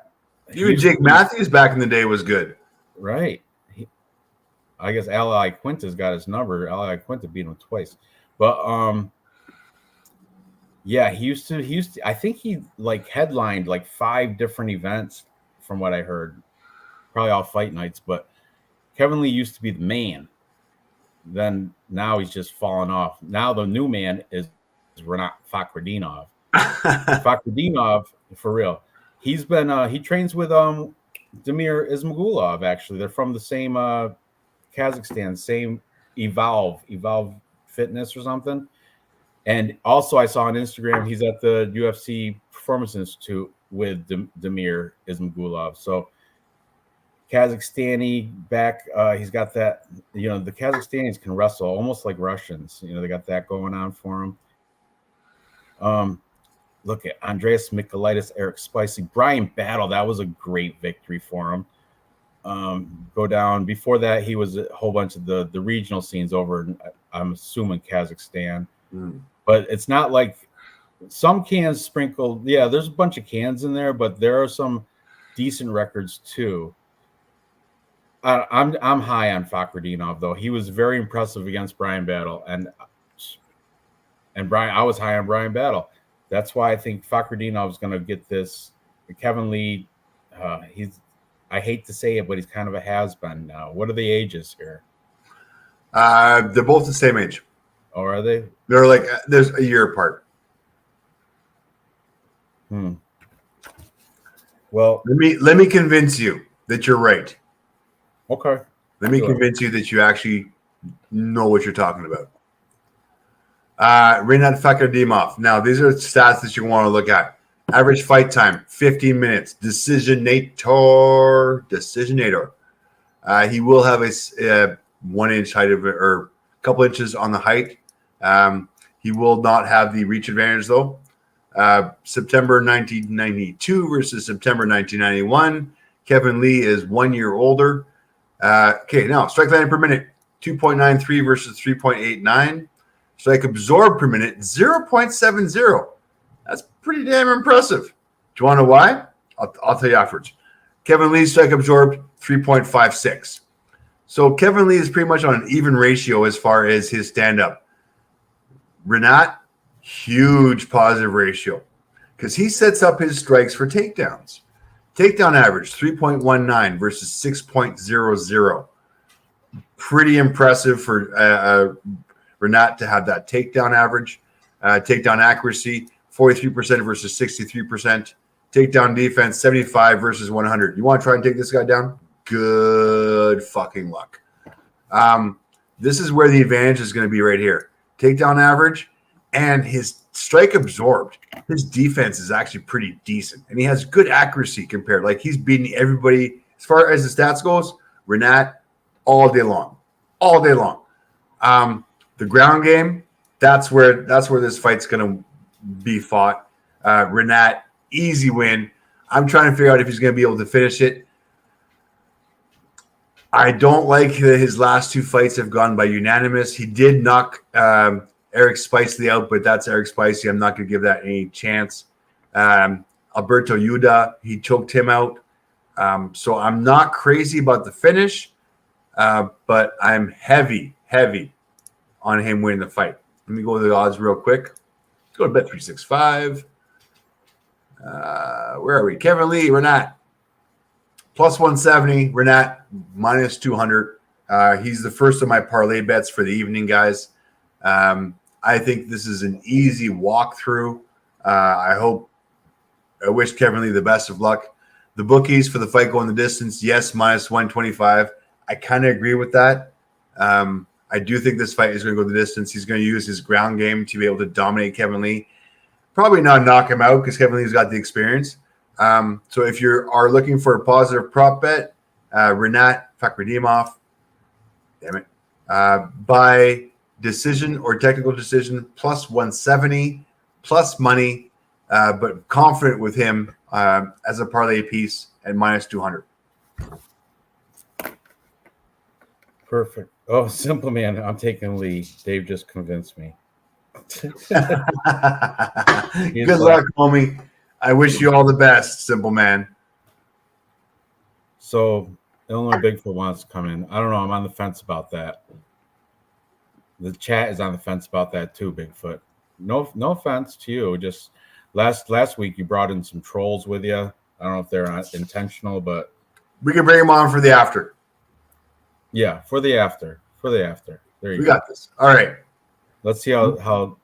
Even Jake Matthews back in the day was good. Right. I guess Al Iaquinta's got his number. Al Iaquinta beat him twice. But yeah, he used to I think he headlined 5 different events from what I heard. Probably all fight nights, but Kevin Lee used to be the man. Then now he's just fallen off. Now the new man is Renat Fakhretdinov. Fakhretdinov, for real. He's been he trains with Damir Ismagulov, actually. They're from the same Kazakhstan, same Evolve Fitness or something. And also I saw on Instagram he's at the UFC Performance Institute with Damir Ismagulov. So Kazakhstani back, he's got that, the Kazakhstanis can wrestle almost like Russians. They got that going on for him. Look at Andreas Mikulaitis, Eric Spicy, Brian Battle. That was a great victory for him. Go down. Before that, he was a whole bunch of the regional scenes over, I'm assuming, Kazakhstan. But it's not like some cans sprinkled. Yeah, there's a bunch of cans in there, but there are some decent records too. I'm high on Fakhretdinov, though. He was very impressive against Brian Battle, and Brian. I was high on Brian Battle. That's why I think Fakhretdinov is going to get this. Kevin Lee, I hate to say it, but he's kind of a has-been now. What are the ages here? They're both the same age. Oh, are they? They're there's a year apart. Well, let me convince you that you're right. Okay. Let me convince you that you actually know what you're talking about. Renat Fakhretdinov. Now, these are stats that you want to look at. Average fight time, 15 minutes. Decisionator. He will have a 1 inch height or a couple inches on the height. He will not have the reach advantage, though. September 1992 versus September 1991. Kevin Lee is 1 year older. Okay, now strike landing per minute, 2.93 versus 3.89. Strike absorbed per minute, 0.70. That's pretty damn impressive. Do you want to know why? I'll tell you afterwards. Kevin Lee's strike absorbed, 3.56. So Kevin Lee is pretty much on an even ratio as far as his stand-up. Renat, huge positive ratio because he sets up his strikes for takedowns. Takedown average, 3.19 versus 6.00. Pretty impressive for Renat to have that takedown average. Takedown accuracy, 43% versus 63%. Takedown defense, 75 versus 100. You want to try and take this guy down? Good fucking luck. This is where the advantage is going to be right here. Takedown average and his strike absorbed. His defense is actually pretty decent, and he has good accuracy compared. Like he's beating everybody as far as the stats goes. Renat all day long. The ground game, that's where this fight's going to be fought. Renat, easy win. I'm trying to figure out if he's going to be able to finish it. I don't like that his last two fights have gone by unanimous. He did knock Eric Spicely out, but that's Eric Spicely. I'm not going to give that any chance. Alberto Yuda, he choked him out. So I'm not crazy about the finish, but I'm heavy on him winning the fight. Let me go to the odds real quick. Let's go to Bet365. Where are we? Kevin Lee, Renat. Plus 170, Renat, minus 200. He's the first of my parlay bets for the evening, guys. I think this is an easy walkthrough. I wish Kevin Lee the best of luck. The bookies for the fight going the distance, yes, minus 125. I kind of agree with that. I do think this fight is going to go the distance. He's going to use his ground game to be able to dominate Kevin Lee. Probably not knock him out because Kevin Lee's got the experience. So if you are looking for a positive prop bet, Renat Fakhretdinov, damn it, by decision or technical decision, plus 170, plus money, but confident with him as a parlay piece at minus 200. Perfect. Oh, Simple Man, I'm taking Lee. Dave just convinced me. Good luck, homie. I wish you all the best, Simple Man. So Illinois Bigfoot wants to come in. I don't know. I'm on the fence about that. The chat is on the fence about that too, Bigfoot. No offense to you. Just last week you brought in some trolls with you. I don't know if they're not intentional, but we can bring them on for the after. Yeah, for the after. There you go. We got this. All right. Let's see how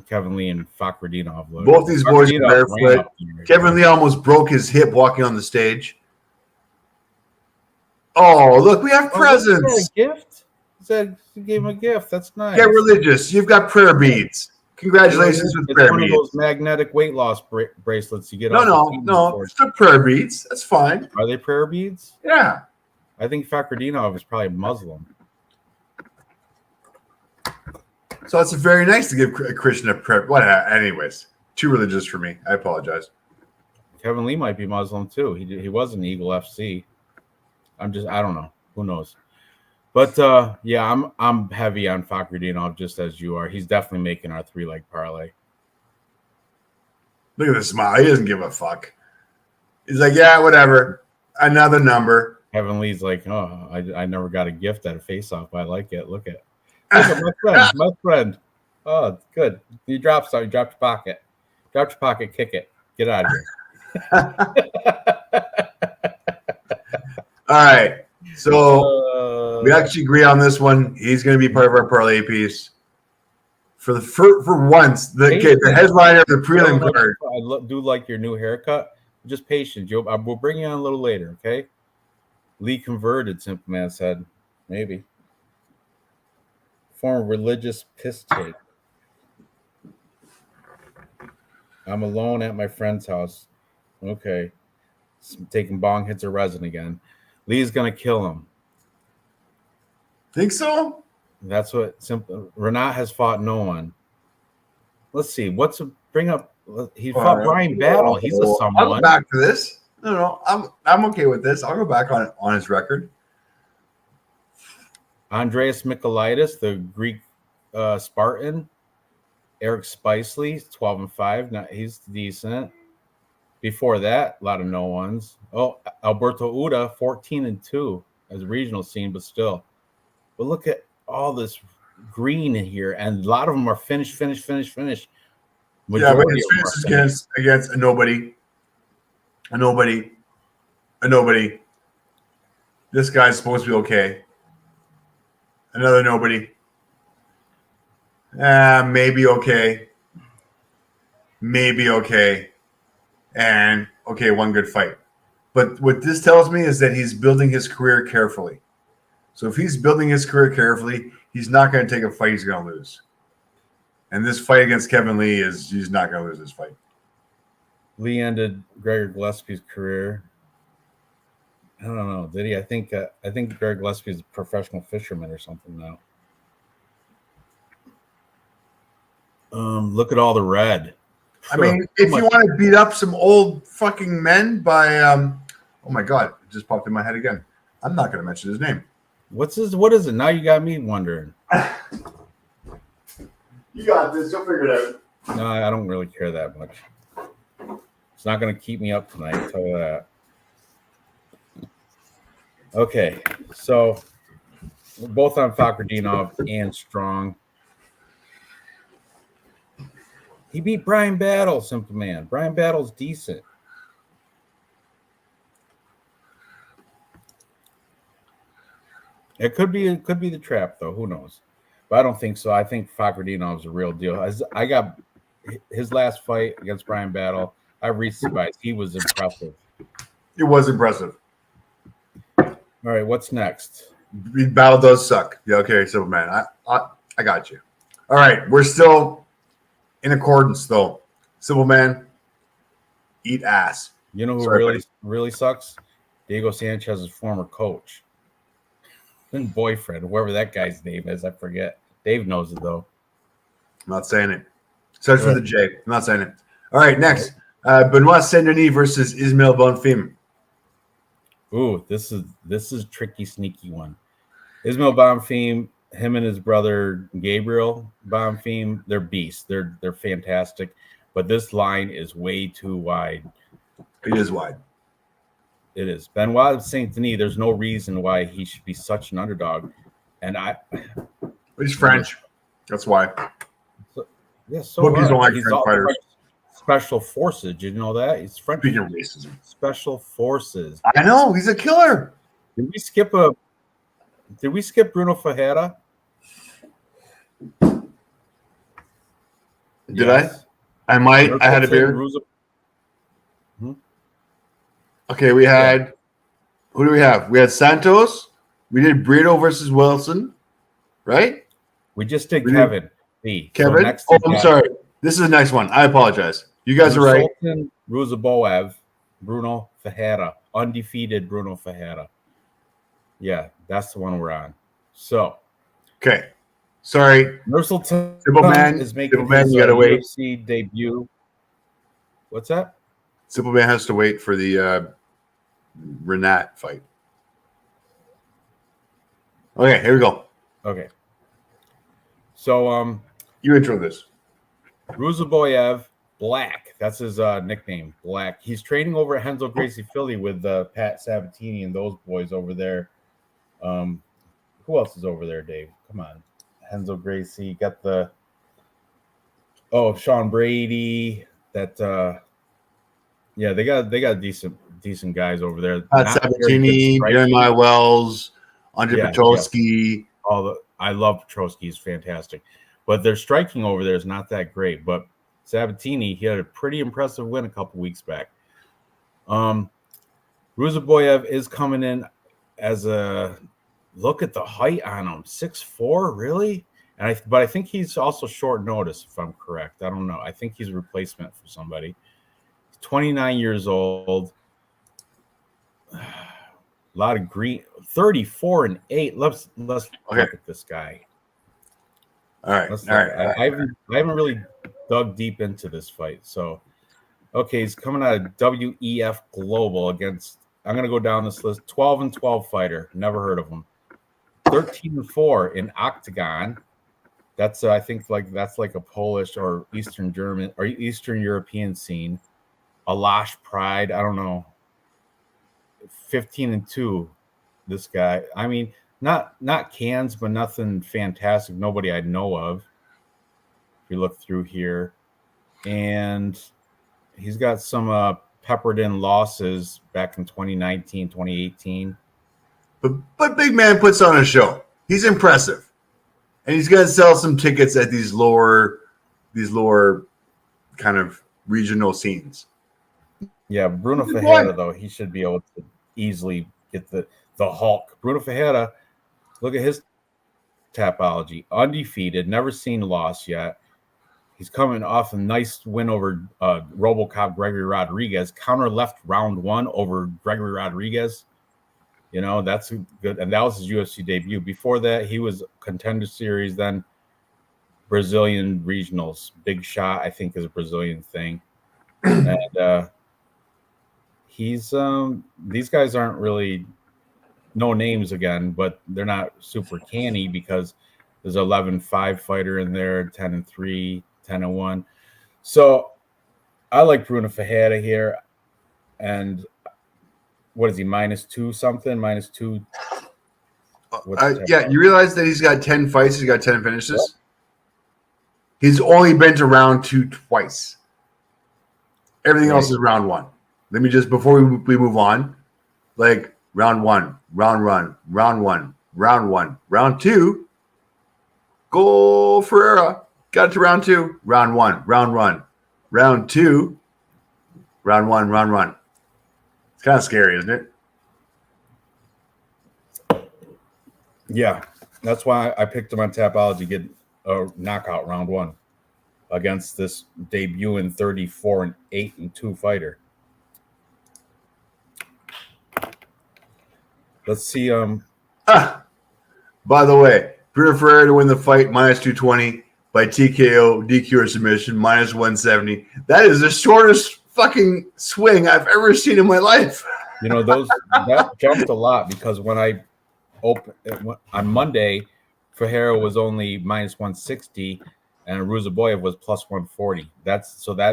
Kevin Lee and Fakhretdinov look. Both these boys are barefoot. Kevin Lee almost broke his hip walking on the stage. Oh, look, we have presents. A gift? He said he gave him a gift. That's nice. Get religious. You've got prayer beads. Congratulations with prayer beads. It's one of those magnetic weight loss bracelets you get. No. It's the prayer beads. That's fine. Are they prayer beads? Yeah. I think Fakhretdinov is probably Muslim. So it's very nice to give a Christian a prayer. Whatever. Anyways, too religious for me. I apologize. Kevin Lee might be Muslim too. He was in Eagle FC. I don't know. Who knows? But yeah, I'm heavy on Fakhretdinov just as you are. He's definitely making our 3-leg parlay. Look at this smile. He doesn't give a fuck. He's like, yeah, whatever. Another number. Kevin Lee's like, oh, I never got a gift at a face-off, but I like it. Look at my friend. Oh, good. You dropped something. You dropped your pocket. Drop your pocket. Kick it. Get out of here. All right. So we actually agree on this one. He's going to be part of our parlay piece. For once, the headliner of the prelim card. I do like your new haircut. Just patient, Joe. We'll bring you on a little later, okay? Lee converted, Simple Man said. Maybe. Form religious piss take. I'm alone at my friend's house. Okay. Taking bong hits of resin again. Lee's going to kill him. Think so? That's what Simple. Renat has fought no one. Let's see. Bring up. He fought Brian Battle. He's a someone. I'll go back to this. No. I'm okay with this. I'll go back on his record. Andreas Michailidis, the Greek Spartan. Eric Spicely, 12-5. Now he's decent. Before that, a lot of no ones. Oh, Alberto Uda, 14-2 as a regional scene, but still. But look at all this green in here, and a lot of them are finish. Yeah, but his Majority of them finishes are finished. against a nobody. This guy's supposed to be okay. Another nobody. Maybe okay. Maybe okay. And okay, one good fight. But what this tells me is that he's building his career carefully. So if he's building his career carefully, he's not going to take a fight he's going to lose. And this fight against Kevin Lee he's not going to lose this fight. Lee ended Gregor Gillespie's career. I don't know. Did he? I think Gregor Gillespie is a professional fisherman or something now. Look at all the red. I mean, if you want to beat up some old fucking men by oh my god, it just popped in my head again. I'm not going to mention his name. What is it? Now you got me wondering. You got this. You'll figure it out. No, I don't really care that much. It's not going to keep me up tonight, I'll tell you that. Okay, so we're both on Fakrdinov and Strong. He beat Brian Battle, Simple Man. Brian Battle's decent. It could be the trap, though. Who knows? But I don't think so. I think Fakrdinov's a real deal. I got his last fight against Brian Battle. I realized he was impressive. It was impressive. All right, what's next? Battle does suck. Yeah, okay, Superman. I got you. All right, we're still in accordance, though. Superman, eat ass. You know who really sucks? Diego Sanchez's former coach. And boyfriend, whoever that guy's name is, I forget. Dave knows it though. I'm not saying it. Starts with a J. I'm not saying it. All right, next. Benoit Saint-Denis versus Ismail Bonfim. Ooh, this is tricky, sneaky one. Ismail Bonfim, him and his brother Gabriel Bonfim, they're beasts. They're fantastic. But this line is way too wide. It is wide. It is. Benoit Saint-Denis, there's no reason why he should be such an underdog. And he's French. That's why. So Bookies don't like he's French fighters. Special forces. Did you know that? He's French. Speaking of racism. Special forces. I know. He's a killer. Did we skip Bruno Ferreira? Did I? I might. I had a beer. Okay, we had who do we have? We had Santos. We did Brito versus Wilson, right? We just did Kevin. Kevin? So I'm sorry. This is a nice one. I apologize. You guys are right. Sultan Ruzaboev, Bruno Ferreira, undefeated Bruno Ferreira. Yeah, that's the one we're on. So, okay. Sorry. Nursultan is making his UFC debut. What's that? Simple Man has to wait for the Renat fight. Okay, here we go. Okay. So, you intro this. Ruzaboyev, Black. That's his nickname, Black. He's training over at Renzo Gracie Philly with Pat Sabatini and those boys over there. Who else is over there, Dave? Come on. Renzo Gracie. Got Sean Brady. That yeah, they got decent guys over there. Pat Sabatini, Jeremiah Wells, Andre Petrosky. Yeah. I love Petrosky. He's fantastic. But their striking over there is not that great. But Sabatini, he had a pretty impressive win a couple weeks back. Ruzaboyev is coming in as a look at the height on him, 6'4", really? But I think he's also short notice, if I'm correct. I don't know. I think he's a replacement for somebody. He's 29 years old. A lot of green, 34-8. Let's look at this guy. All right. I haven't really dug deep into this fight. So, okay, he's coming out of WEF Global against, I'm going to go down this list, 12-12 fighter. Never heard of him. 13-4 in Octagon. That's I think that's like a Polish or Eastern German or Eastern European scene. Alash Pride, I don't know. 15-2. This guy. I mean, not cans, but nothing fantastic. Nobody I know of. If you look through here, and he's got some peppered in losses back in 2019, 2018. But Big Man puts on a show. He's impressive, and he's going to sell some tickets at these lower kind of regional scenes. Yeah, Bruno Ferreira though, he should be able to easily get the Hulk. Bruno Ferreira, look at his Tapology, undefeated, never seen loss yet. He's coming off a nice win over RoboCop Gregory Rodriguez. Counter left round 1 over Gregory Rodriguez. You know, that's good. And that was his UFC debut. Before that, he was Contender Series, then Brazilian Regionals. Big Shot, I think, is a Brazilian thing. And he's these guys aren't really no names again, but they're not super canny because there's 11-5 fighter in there, 10-3, 10-1. So I like Bruno Ferreira here. And what is he, -2 something? -2? Yeah, you realize that he's got 10 fights, he's got 10 finishes? Yep. He's only been to round 2 twice. Everything else is round 1. Let me just, before we move on, like round 1, round 1, round 1, round 1, round 2, go Ferreira. Got to round 2, round 1, round 1, round 2, round 1, round 1. It's kind of scary, isn't it? Yeah, that's why I picked him on Tapology, get a knockout round 1 against this debuting 34-8-2 fighter. Let's see. By the way, Bruno Ferreira to win the fight -220 by TKO, DQ, or submission -170. That is the shortest fucking swing I've ever seen in my life. You know, that jumped a lot because when I opened on Monday, Ferreira was only -160 and Ruzaboyev was +140. That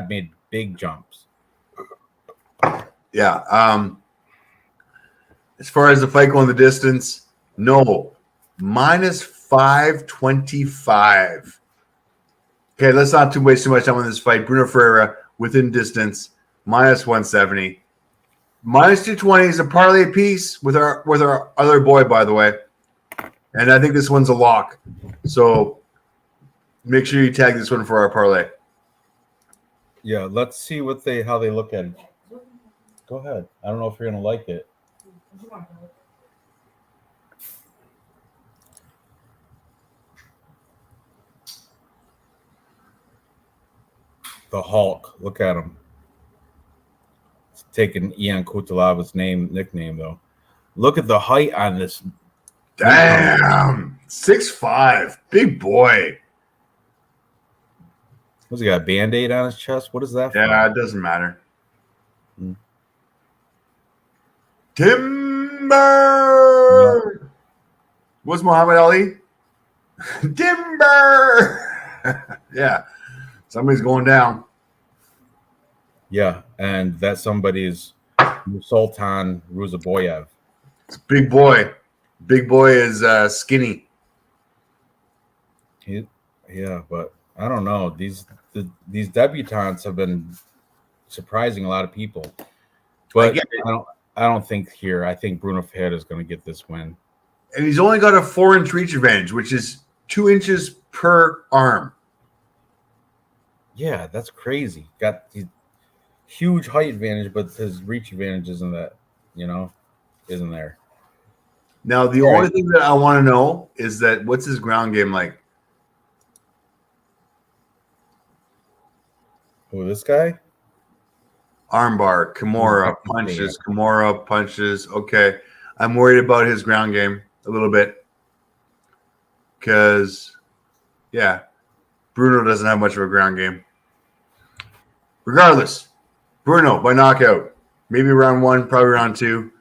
made big jumps. Yeah. As far as the fight going the distance, no. -525. Okay, let's not waste too much time on this fight. Bruno Ferreira within distance, -170. -220 is a parlay piece with our other boy, by the way. And I think this one's a lock. So make sure you tag this one for our parlay. Yeah, let's see how they look at it. Go ahead. I don't know if you're gonna like it. The Hulk. Look at him. It's taking Ian Kutalava's nickname though. Look at the height on this. Damn, 6'5", big boy. What's he got? A Band-Aid on his chest? What is that? Yeah, it doesn't matter. Timber. Yeah. What's Muhammad Ali? Timber. Yeah, somebody's going down. Yeah, and that somebody is Sultan Ruzaboyev. It's big boy. Big boy is skinny. Yeah, but I don't know. These debutantes have been surprising a lot of people. But I don't think here. I think Bruno Ferreira is going to get this win. And he's only got a 4-inch reach advantage, which is 2 inches per arm. Yeah, that's crazy. Got the huge height advantage, but his reach advantage isn't there. Now, the only thing that I want to know is that what's his ground game like? Who, this guy? Armbar, Kimura, punches, Kimura, punches. Okay. I'm worried about his ground game a little bit because, yeah, Bruno doesn't have much of a ground game. Regardless, Bruno by knockout. Maybe round 1, probably round 2.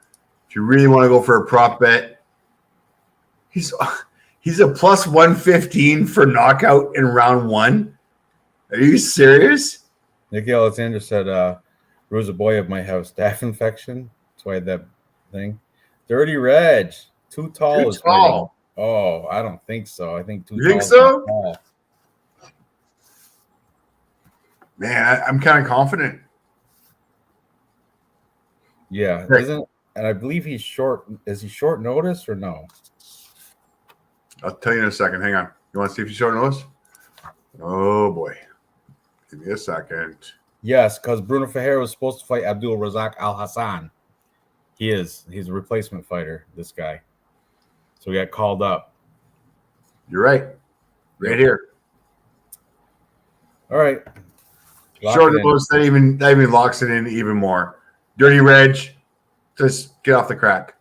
If you really want to go for a prop bet, He's a plus 115 for knockout in round 1. Are you serious? Nicky Alexander said Rosaboyev might have staph infection. That's why I had that thing. Dirty Reg. Too tall is fighting. Oh, I don't think so. I think too You tall. think so? Tall. Man, I'm kind of confident. Yeah, Right. isn't, and I believe he's short. Is he short notice or no? I'll tell you in a second. Hang on. You want to see if you short notice? Oh boy. Give me a second. Yes, because Bruno Ferreira was supposed to fight Abdul Razak Al Hassan. He is. He's a replacement fighter, this guy. So he got called up. You're right. Right here. All right. Short notice, that even locks it in even more. Dirty Reg, just get off the crack.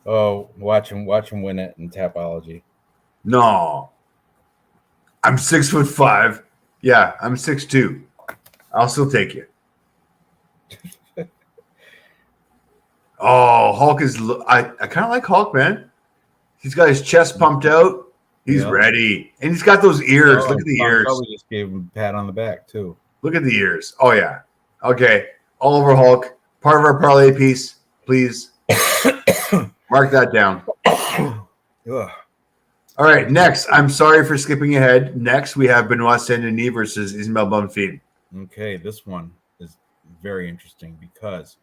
Oh, watch him win it in Tapology. No. I'm 6'5". Yeah, I'm 6'2". I'll still take you. Oh, Hulk is. I kind of like Hulk, man. He's got his chest pumped out. He's ready, and he's got those ears. Look at the ears. Probably just gave him a pat on the back too. Look at the ears. Oh yeah. Okay. Oliver Hulk, part of our parlay piece, please. Mark that down. All right. Next, I'm sorry for skipping ahead. Next, we have Benoit Saint-Denis versus Ismail Bonfim. Okay, this one is very interesting because,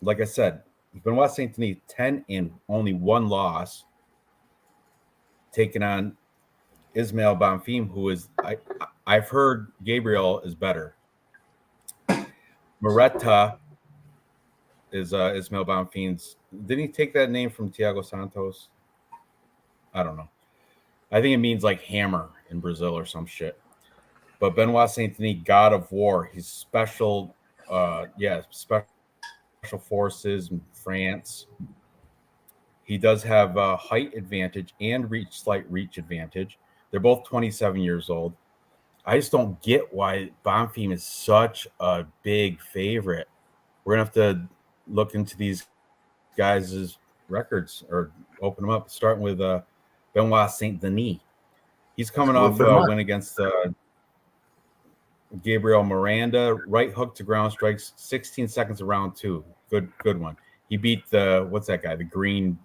like I said, Benoit Saint-Denis 10 and only 1 loss, taking on Ismail Bonfim, who is I've heard Gabriel is better. Moretta is Ismail Bonfim's. Didn't he take that name from Thiago Santos? I don't know. I think it means like hammer in Brazil or some shit. But Benoit Saint-Denis, God of War, he's special. Special forces in France. He does have a height advantage and slight reach advantage. They're both 27 years old. I just don't get why Bonfim is such a big favorite. We're gonna have to look into these guys' records or open them up, starting with Benoit Saint-Denis. He's coming off a win against Gabriel Miranda, right hook to ground strikes, 16 seconds of round 2. Good one. He beat what's that guy? The green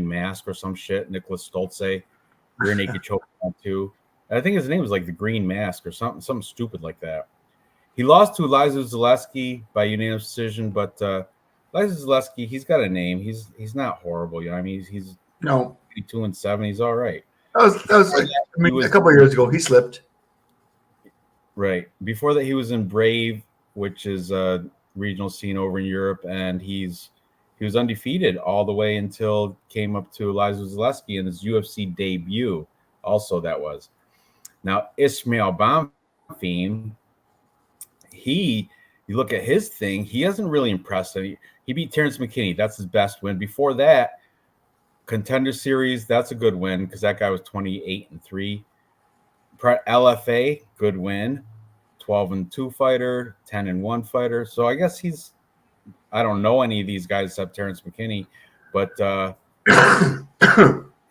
mask or some shit. Nicholas Stolze, rear naked choke round 2. I think his name was like the Green Mask or something stupid like that. He lost to Liza Zaleski by unanimous decision, but Liza Zaleski, he's got a name. He's not horrible, you know. I mean, he's 2-7. He's all right. That was a couple of years ago. He slipped. Right. Before that, he was in Brave, which is a regional scene over in Europe, and he was undefeated all the way until came up to Liza Zaleski in his UFC debut. Also, that was. Now, Ismail Bonfim, you look at his thing, he hasn't really impressed. He beat Terrence McKinney. That's his best win. Before that, Contender Series, that's a good win because that guy was 28-3. LFA, good win. 12-2 fighter, 10-1 fighter. So I guess I don't know any of these guys except Terrence McKinney, but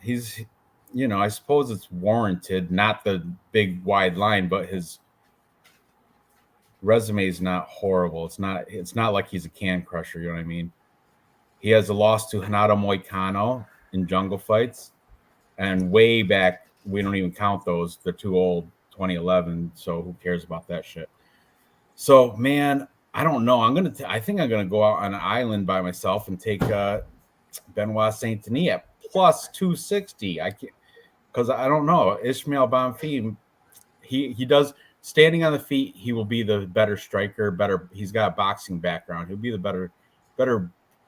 he's, I suppose it's warranted, not the big wide line, but his resume is not horrible. It's not like he's a can crusher, you know what I mean? He has a loss to Renato Moicano in Jungle Fights, and way back, we don't even count those. They're too old, 2011, so who cares about that shit? So, man, I don't know. I think I'm gonna go out on an island by myself and take Benoit Saint-Denis at plus 260. I can't, because I don't know. Ismail Bonfim, he does standing on the feet. He will be the better striker. He's got a boxing background. He'll be the better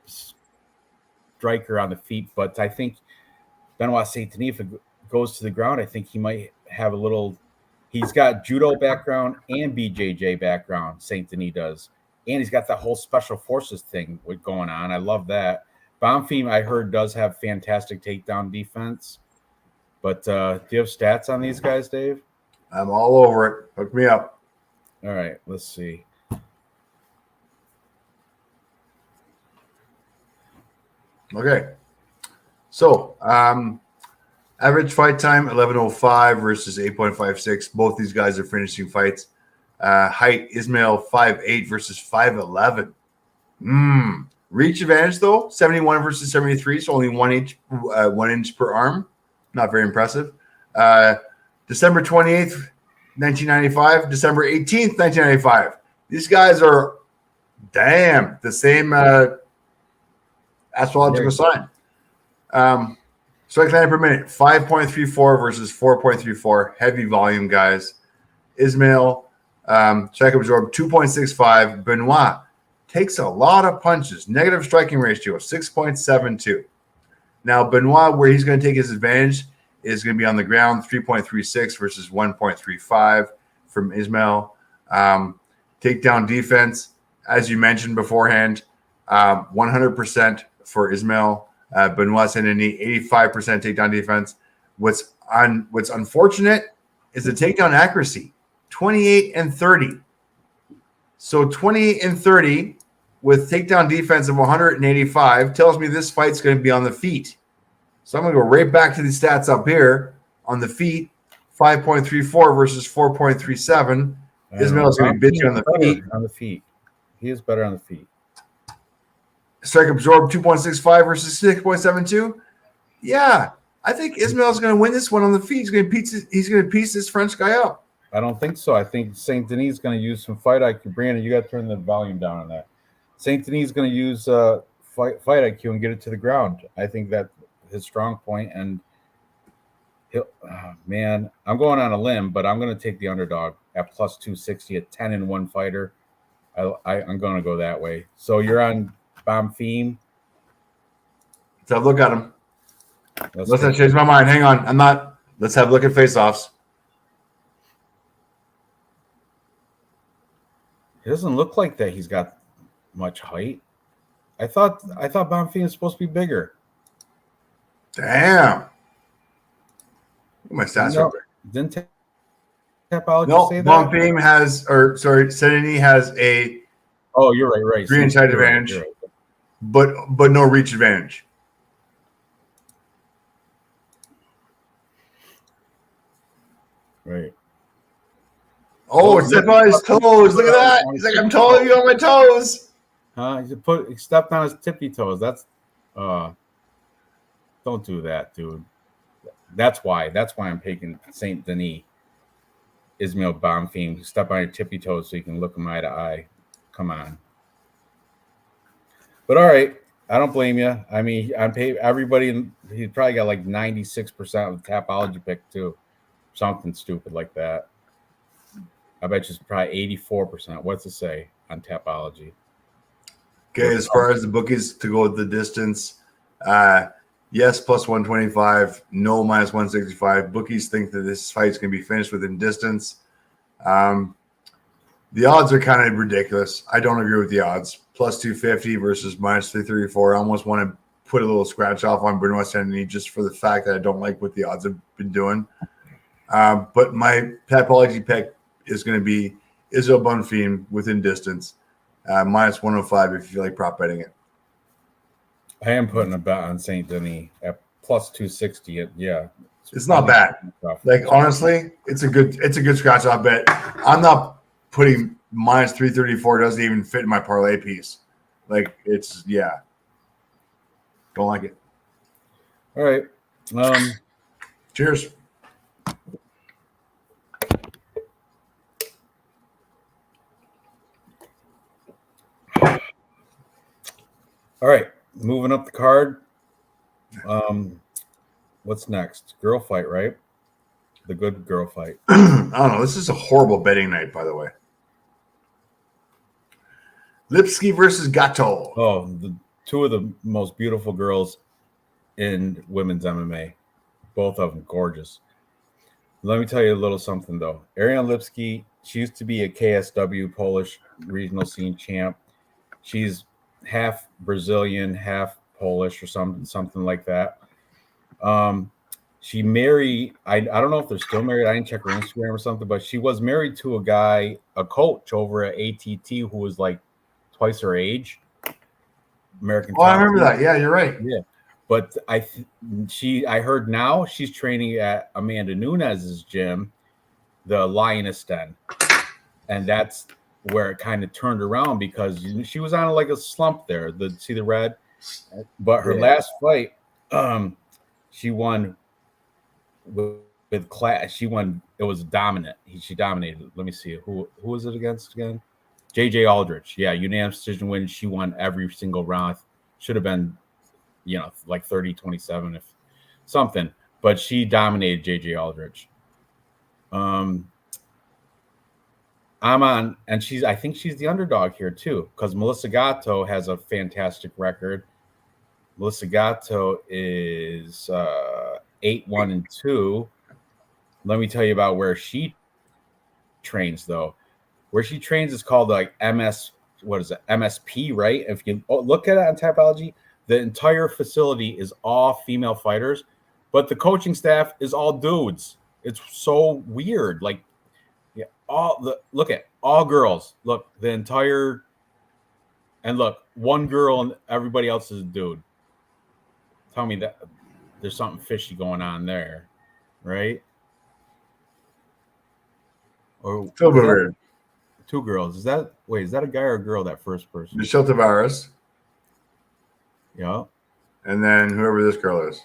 striker on the feet. But I think Benoit Saint-Denis, if it goes to the ground, I think he might have a little. He's got judo background and BJJ background. Saint-Denis does, and he's got that whole special forces thing going on. I love that. Bonfim, I heard, does have fantastic takedown defense. But do you have stats on these guys, Dave? I'm all over it. Hook me up. All right, let's see. Okay. So, average fight time 11:05 versus 8.56. Both these guys are finishing fights. Height Ismail 5'8" versus 5'11". Reach advantage though 71 versus 73, so only 1 inch per arm. Not very impressive. December 28th, 1995. December 18th, 1995. These guys are the same astrological sign. Strike landed per minute 5.34 versus 4.34. Heavy volume, guys. Ismail, strike absorb 2.65. Benoit takes a lot of punches. Negative striking ratio 6.72. Now, Benoit, where he's going to take his advantage, is going to be on the ground 3.36 versus 1.35 from Ismail. Takedown defense, as you mentioned beforehand, 100% for Ismail. Benoit Saint-Denis, 85% takedown defense. What's unfortunate is the takedown accuracy, 28 and 30. So 28 and 30 with takedown defense of 185 tells me this fight's going to be on the feet. So I'm going to go right back to the stats up here on the feet, 5.34 versus 4.37. Ismail is going to be bitchy on the feet. On the feet. He is better on the feet. Strike absorb 2.65 versus 6.72. Yeah, I think Ismail is going to win this one on the feet. He's going to piece this French guy up. I don't think so. I think Saint Denis is going to use some fight IQ. Brandon, you got to turn the volume down on that. Saint Denis is going to use fight IQ and get it to the ground. I think that his strong point, and man, I'm going on a limb, but I'm going to take the underdog at plus 260, a 10-1 fighter. I'm going to go that way. So you're on Bonfim. Let's have a look at him. Let's not change my mind. Hang on. I'm not. Let's have a look at face-offs. It doesn't look like that he's got much height. I thought Bonfim was supposed to be bigger. Damn. Look at my stats right there. Didn't Tapology say that? Bonfim has, Saint-Denis has a. Oh, you're right. 3-inch height advantage, right. but no reach advantage. Right. Oh, it's stepped on his toes. Look at that. He's like, I'm totally on my toes. He stepped on his tippy toes. That's don't do that, dude. That's why I'm taking Saint Denis. Ismail Bonfim. Step on your tippy toes so you can look him eye to eye. Come on. But all right, I don't blame you. I mean, I'm paid everybody. He probably got like 96% of the Tapology pick too, something stupid like that. I bet you it's probably 84%. What's it say on Tapology? Okay, as far as the bookies to go with the distance, yes, plus 125, no, minus 165. Bookies think that this fight's going to be finished within distance. The odds are kind of ridiculous. I don't agree with the odds. Plus 250 versus minus 334. I almost want to put a little scratch off on Benoit Saint-Denis just for the fact that I don't like what the odds have been doing. But my Tapology pick is going to be Ismail Bonfim within distance, minus 105 if you feel like prop betting it. I am putting a bet on Saint Denis at plus 260. Yeah, it's not bad. Like honestly, it's a good scratch off bet. I'm not putting minus 334. Doesn't even fit in my parlay piece. Like it's don't like it. All right. Cheers. All right, moving up the card. What's next? Girl fight, right? The good girl fight. I don't know. This is a horrible betting night, by the way. Lipsky versus Gato. Oh, two of the most beautiful girls in women's MMA. Both of them gorgeous. Let me tell you a little something, though. Ariane Lipsky, she used to be a KSW Polish regional scene champ. She's half Brazilian, half Polish or something like that. She married, I don't know if they're still married. I didn't check her Instagram or something, but she was married to a guy, a coach over at ATT who was like twice her age. American Oh, I Top remember Team. that. Yeah, you're right. Yeah, but I heard now she's training at Amanda Nunes's gym, the Lioness Den, and that's where it kind of turned around because she was on like a slump there. See the red, but her last fight, she won with class. She won. It was dominant. She dominated. Let me see who was it against again. JJ Aldrich. Yeah, unanimous decision win. She won every single round. Should have been, like 30-27 if something, but she dominated JJ Aldrich. I'm on, and I think she's the underdog here too, because Melissa Gatto has a fantastic record. Melissa Gatto is 8-1-2. Let me tell you about where she trains, though. Where she trains is called like MSP, right? If you look at it on Typology, the entire facility is all female fighters, but the coaching staff is all dudes. It's so weird. Like, yeah, look at all girls. Look, the entire, and look, one girl and everybody else is a dude. Tell me that there's something fishy going on there, right? Or two girls. Is that a guy or a girl? That first person, Michelle Tavares. Yeah. And then whoever this girl is.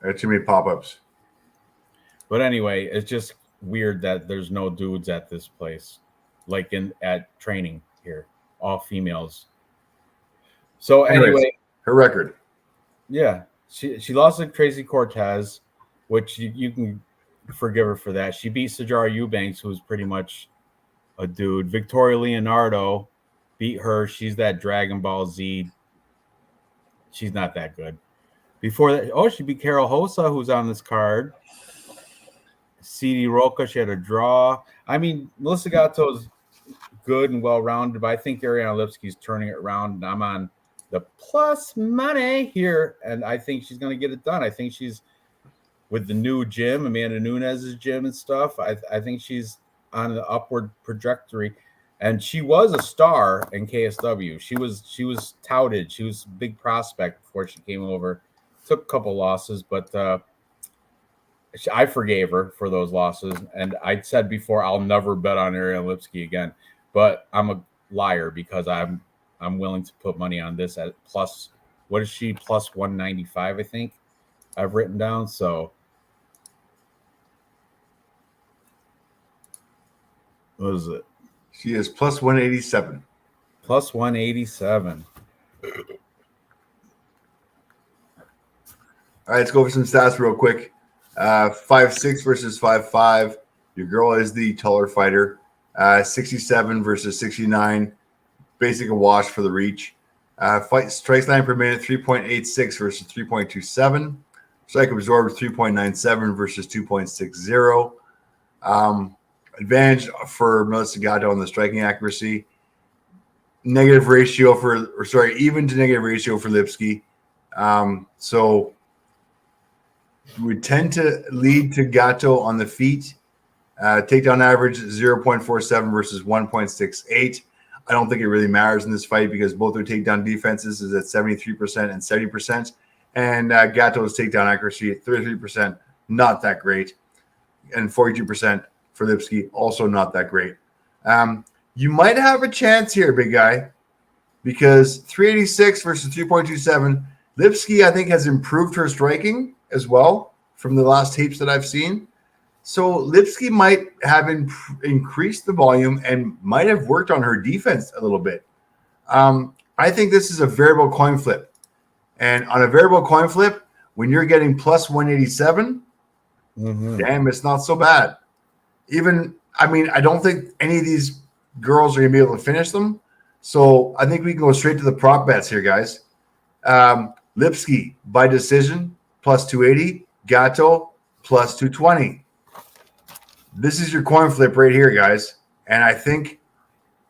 I got too many pop-ups. But anyway, it's just weird that there's no dudes at this place, like at training here, all females. So anyway, her record. Yeah, she lost to Tracy Cortez, which you can forgive her for that. She beat Sajara Eubanks, who's pretty much a dude. Victoria Leonardo beat her. She's that Dragon Ball Z. She's not that good. Before that, she beat Carol Hossa, who's on this card. CD Roca, she had a draw. I mean, Melissa Gatto's good and well-rounded, but I think Ariana Lipski's turning it around, and I'm on the plus money here, and I think she's going to get it done. I think she's with the new gym, Amanda Nunes's gym and stuff. I think she's on the upward trajectory, and she was a star in KSW. She was touted. She was a big prospect before she came over. Took a couple losses, but I forgave her for those losses. And I said before, I'll never bet on Ariana Lipski again. But I'm a liar because I'm willing to put money on this at plus. What is she? Plus 195, I think I've written down. So what is it? She is plus 187. Plus 187. All right, let's go over some stats real quick. 5'6" versus 5'5". Your girl is the taller fighter. 67 versus 69. Basic a wash for the reach. Fight strikes line per minute 3.86 versus 3.27. Strike absorbed 3.97 versus 2.60. Advantage for Melissa Gatto on the striking accuracy. Even to negative ratio for Lipski. So we tend to lead to Gatto on the feet. Takedown average 0.47 versus 1.68. I don't think it really matters in this fight because both their takedown defenses is at 73% and 70%. And Gatto's takedown accuracy at 33%, not that great. And 42% for Lipski, also not that great. You might have a chance here, big guy, because 386 versus 3.27. Lipski, I think, has improved her striking as well from the last tapes that I've seen. So Lipski might have increased the volume and might have worked on her defense a little bit. I think this is a variable coin flip. And on a variable coin flip, when you're getting plus 187, damn, it's not so bad. I don't think any of these girls are going to be able to finish them. So I think we can go straight to the prop bets here, guys. Lipski by decision, plus 280. Gatto, plus 220. This is your coin flip right here, guys. And I think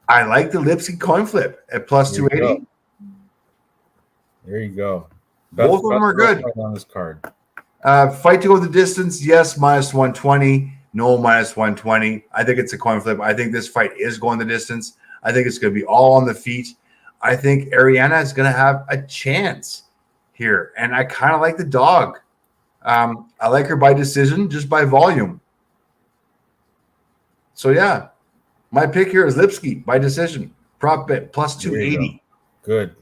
I like the Lipski coin flip at plus 280. There you go. Both of them are good. On this card. Fight to go the distance, yes, minus 120. No, minus 120. I think it's a coin flip. I think this fight is going the distance. I think it's going to be all on the feet. I think Ariana is going to have a chance here, and I kind of like the dog. I like her by decision, just by volume. So yeah, my pick here is Lipsky by decision. Prop bet plus There you 280. Good.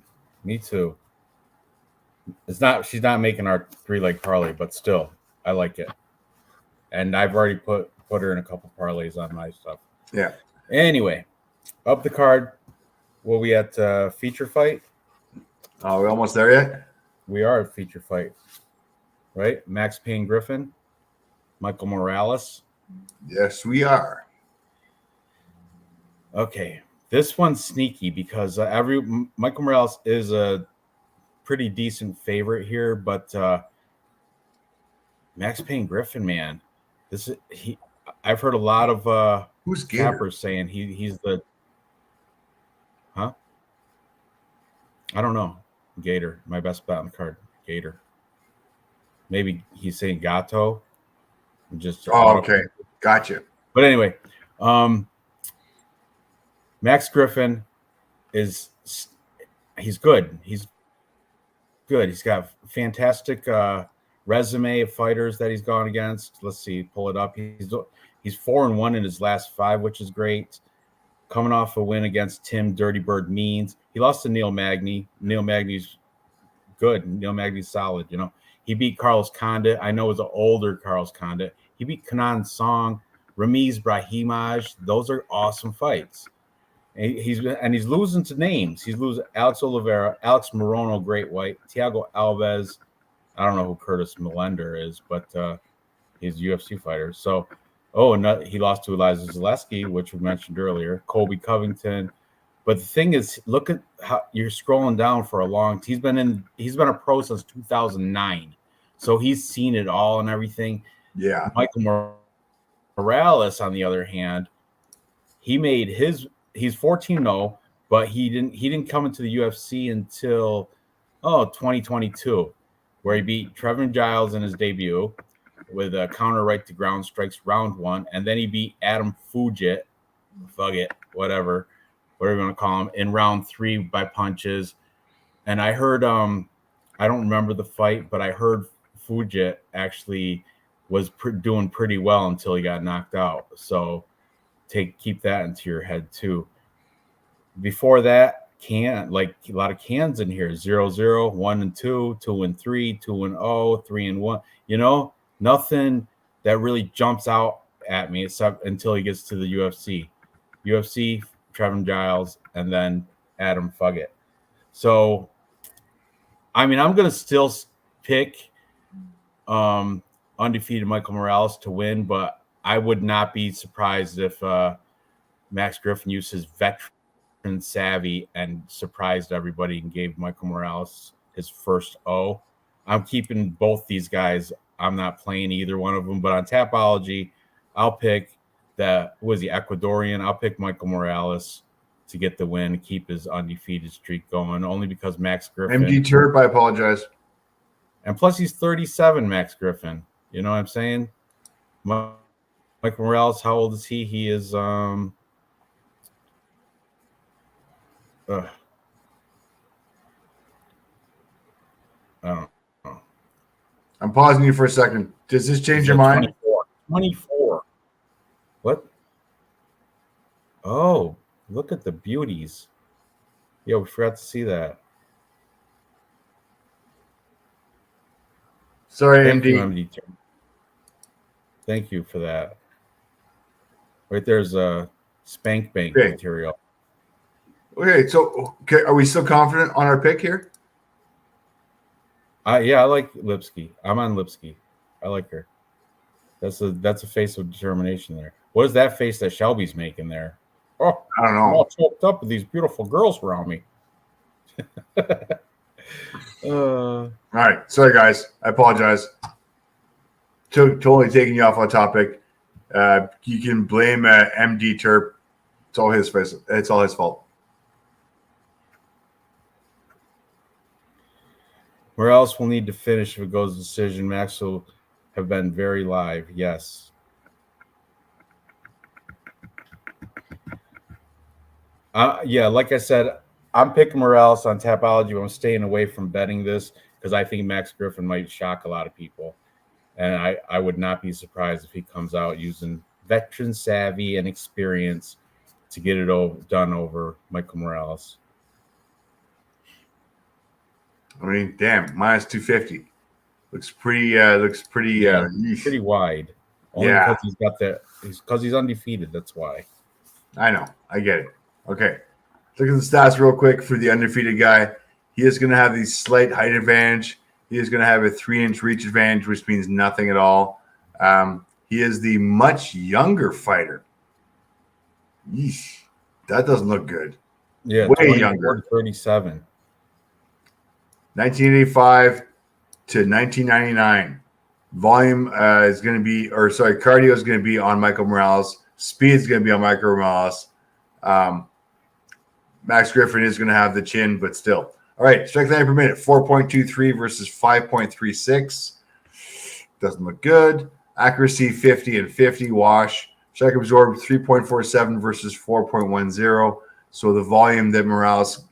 Me too. She's not making our 3-leg parlay, but still, I like it. And I've already put her in a couple parlays on my stuff. Yeah. Anyway, up the card. Will we at feature fight? Are we almost there yet? We are at feature fight, right? Max Payne Griffin, Michael Morales. Yes, we are. Okay, this one's sneaky because Michael Morales is a pretty decent favorite here, but Max Payne Griffin, man, I've heard a lot of Who's Gator? cappers saying he's the I don't know. Gator, my best bet on the card. Gator. Maybe he's saying Gato. Okay. Gotcha. But anyway, Max Griffin he's good. He's good. He's got fantastic resume of fighters that he's gone against. Let's see, pull it up. He's 4-1 in his last 5, which is great. Coming off a win against Tim Dirty Bird Means. He lost to Neil Magny. Neil Magny's good. Neil Magny's solid, you know. He beat Carlos Condit. I know it's an older Carlos Condit. He beat Kanan Song, Ramiz Brahimaj. Those are awesome fights. And he's losing to names. He's losing Alex Oliveira, Alex Morono, great white, Thiago Alves. I don't know who Curtis Melender is, but he's a UFC fighter. So, he lost to Eliza Zaleski, which we mentioned earlier, Colby Covington. But the thing is, look at how you're scrolling down for a long. He's been a pro since 2009, so he's seen it all and everything. Yeah. Michael Morales, on the other hand, he's 14-0, but he didn't come into the UFC until 2022, where he beat Trevin Giles in his debut with a counter right to ground strikes round 1, and then he beat Adam Fugit, whatever you want to call him, in round 3 by punches. And I heard I don't remember the fight, but I heard Fugit actually was doing pretty well until he got knocked out. So keep that into your head too. Before that, a lot of cans in here: 0-0, 1-2, 2-3, 2-0, 3-1. You know, nothing that really jumps out at me except until he gets to the UFC. UFC, Trevin Giles, and then Adam Fugit. So, I mean, I'm going to still pick undefeated Michael Morales to win, but I would not be surprised if Max Griffin used his veteran savvy and surprised everybody and gave Michael Morales his first O. I'm keeping both these guys. I'm not playing either one of them, but on Tapology, I'll pick Ecuadorian. I'll pick Michael Morales to get the win, keep his undefeated streak going, only because Max Griffin. MD Turp, I apologize. And plus, he's 37, Max Griffin. You know what I'm saying? Michael Morales, how old is he? He is I don't know. I'm pausing you for a second. Does this change your mind? 24. What? Oh, look at the beauties. Yeah, we forgot to see that. Sorry, Thank you, MD. Thank you for that. Right there's a spank bank Okay. material. Okay, so are we still confident on our pick here? Yeah, I like Lipsky. I'm on Lipsky. I like her. That's a face of determination there. What is that face that Shelby's making there? Oh, I don't I'm know. all choked up with these beautiful girls around me. All right, sorry guys, I apologize. Totally taking you off on topic. You can blame MD Turp. It's all his face. It's all his fault. Where else will need to finish if it goes to decision? Max will have been very live. Yes. Yeah, like I said, I'm picking Morales on Tapology, but I'm staying away from betting this because I think Max Griffin might shock a lot of people. And I would not be surprised if he comes out using veteran savvy and experience to get it done over Michael Morales. I mean, damn, minus 250 looks pretty. Pretty wide. Only because he's got because he's undefeated. That's why. I know. I get it. Okay, look at the stats real quick for the undefeated guy. He is going to have the slight height advantage. He is going to have a 3-inch reach advantage, which means nothing at all. He is the much younger fighter. Yeesh, that doesn't look good. Yeah, way younger. 37. 1985 to 1999. Volume is going to be, cardio is going to be on Michael Morales. Speed is going to be on Michael Morales. Max Griffin is going to have the chin, but still. All right, strike line per minute, 4.23 versus 5.36. Doesn't look good. Accuracy, 50 and 50. Wash. Strike absorbed, 3.47 versus 4.10. So the volume that Morales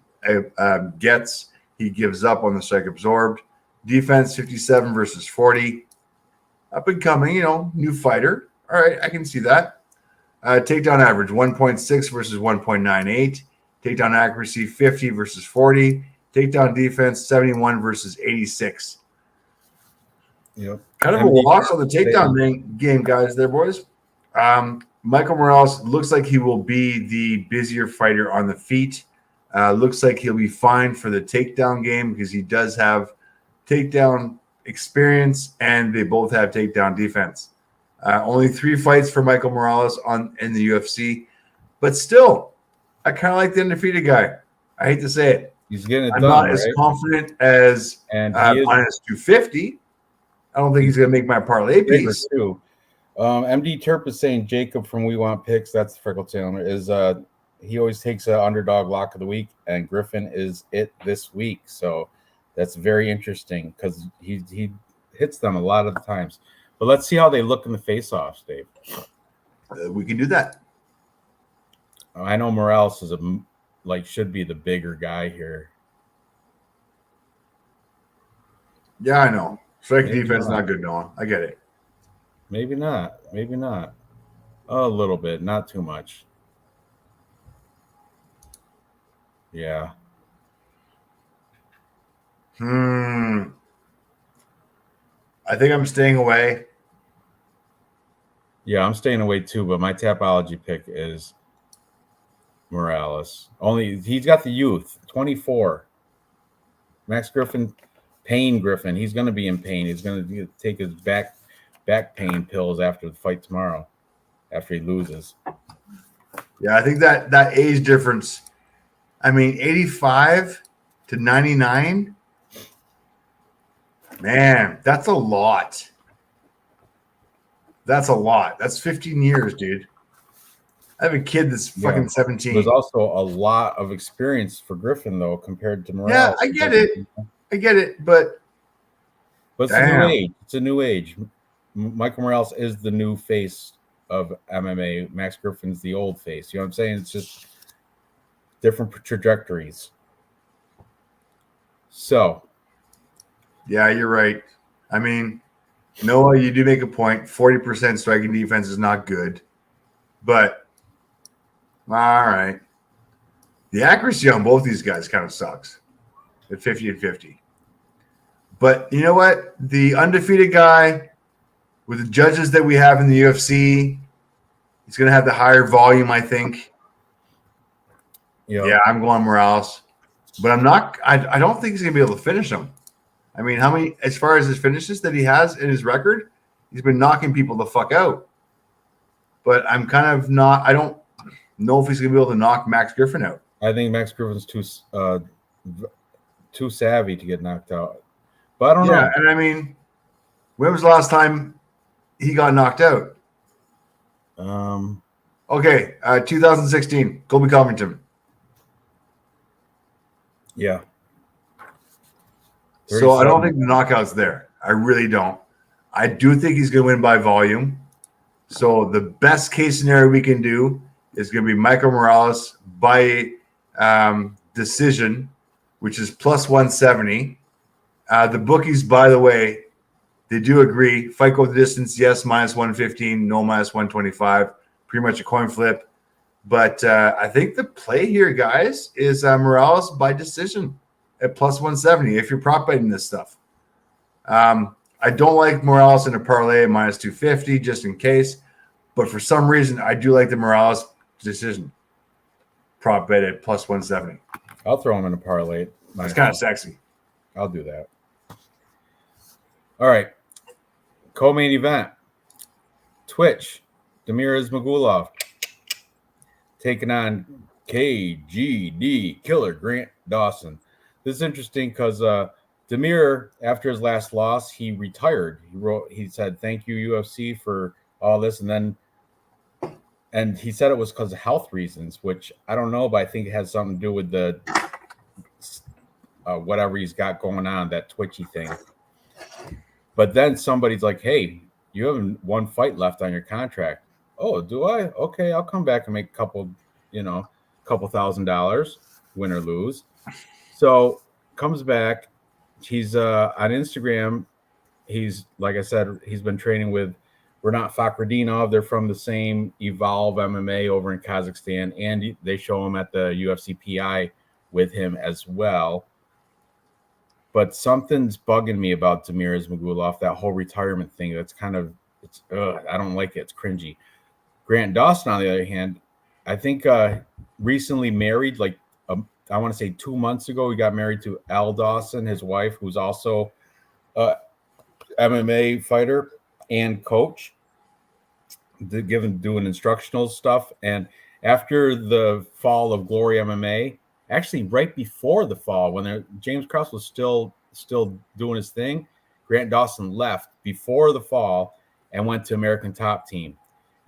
gets, he gives up on the strike absorbed. Defense, 57 versus 40. Up and coming, new fighter. All right, I can see that. Takedown average, 1.6 versus 1.98. Takedown accuracy, 50 versus 40. Takedown defense, 71 versus 86. Yep. Kind of a loss on the takedown game, guys, there, boys. Michael Morales looks like he will be the busier fighter on the feet. Looks like he'll be fine for the takedown game because he does have takedown experience and they both have takedown defense. Only 3 fights for Michael Morales in the UFC, but still, I kind of like the undefeated guy. I hate to say it. He's getting it I'm done. not as confident as minus 250. I don't think he's going to make my parlay piece. Too. MD Terp is saying Jacob from We Want Picks, that's the Freckle Tailor, is he always takes an underdog lock of the week, and Griffin is it this week. So that's very interesting because he hits them a lot of the times. But let's see how they look in the face-offs, Dave. We can do that. I know Morales is should be the bigger guy here. Yeah, I know. Strike defense is not good, Noah. I get it. Maybe not. Maybe not. A little bit, not too much. Yeah. I think I'm staying away. Yeah, I'm staying away too, but my Tapology pick is Morales. Only he's got the youth, 24. Max Griffin, Pain Griffin. He's going to be in pain. He's going to take his back pain pills after the fight tomorrow, after he loses. Yeah, I think that age difference. I mean, 85 to 99. Man, that's a lot. That's a lot. That's 15 years, dude. I have a kid that's fucking 17. There's also a lot of experience for Griffin, though, compared to Morales. Yeah, I get it, but it's a new age. It's a new age. Michael Morales is the new face of MMA. Max Griffin's the old face. You know what I'm saying? It's just different trajectories. So. Yeah, you're right. I mean, Noah, you do make a point. 40% striking defense is not good. But, all right. The accuracy on both these guys kind of sucks at 50 and 50. But you know what? The undefeated guy with the judges that we have in the UFC, he's going to have the higher volume, I think. Yep. Yeah, I'm going Morales. But I'm not – I don't think he's going to be able to finish him. I mean, how many – as far as his finishes that he has in his record, he's been knocking people the fuck out. But I'm kind of not – I don't know if he's going to be able to knock Max Griffin out. I think Max Griffin's too savvy to get knocked out. But I don't know. Yeah, and I mean, when was the last time he got knocked out? 2016, Colby Covington. Yeah. So I don't think the knockout's there. I really don't. I do think he's going to win by volume. So the best case scenario we can do is going to be Michael Morales by decision, which is plus 170. The bookies, by the way, they do agree. Fight go the distance, yes, minus 115, no, minus 125. Pretty much a coin flip. But I think the play here, guys, is Morales by decision at plus 170 if you're prop betting this stuff. I don't like Morales in a parlay at minus 250 just in case. But for some reason, I do like the Morales decision prop bet at plus 170. I'll throw him in a parlay. That's kind of sexy. I'll do that. All right. Co-main event. Twitch. Damir Ismagulov taking on KGD Killer Grant Dawson. This is interesting because Damir, after his last loss, he retired. He said, "Thank you, UFC, for all this," and he said it was because of health reasons, which I don't know, but I think it has something to do with the whatever he's got going on, that twitchy thing. But then somebody's like, "Hey, you have one fight left on your contract." "Oh, do I? Okay, I'll come back and make a couple $1,000, win or lose." So comes back. He's on Instagram. He's, like I said, he's been training with Renat Fakhretdinov. They're from the same Evolve MMA over in Kazakhstan, and they show him at the UFC PI with him as well. But something's bugging me about Damir Ismagulov, that whole retirement thing. That's kind of, I don't like it. It's cringy. Grant Dawson, on the other hand, I think recently married, like I want to say 2 months ago, he got married to Al Dawson, his wife, who's also a MMA fighter and coach, doing instructional stuff. And after the fall of Glory MMA, actually right before the fall, when James Krause was still doing his thing, Grant Dawson left before the fall and went to American Top Team.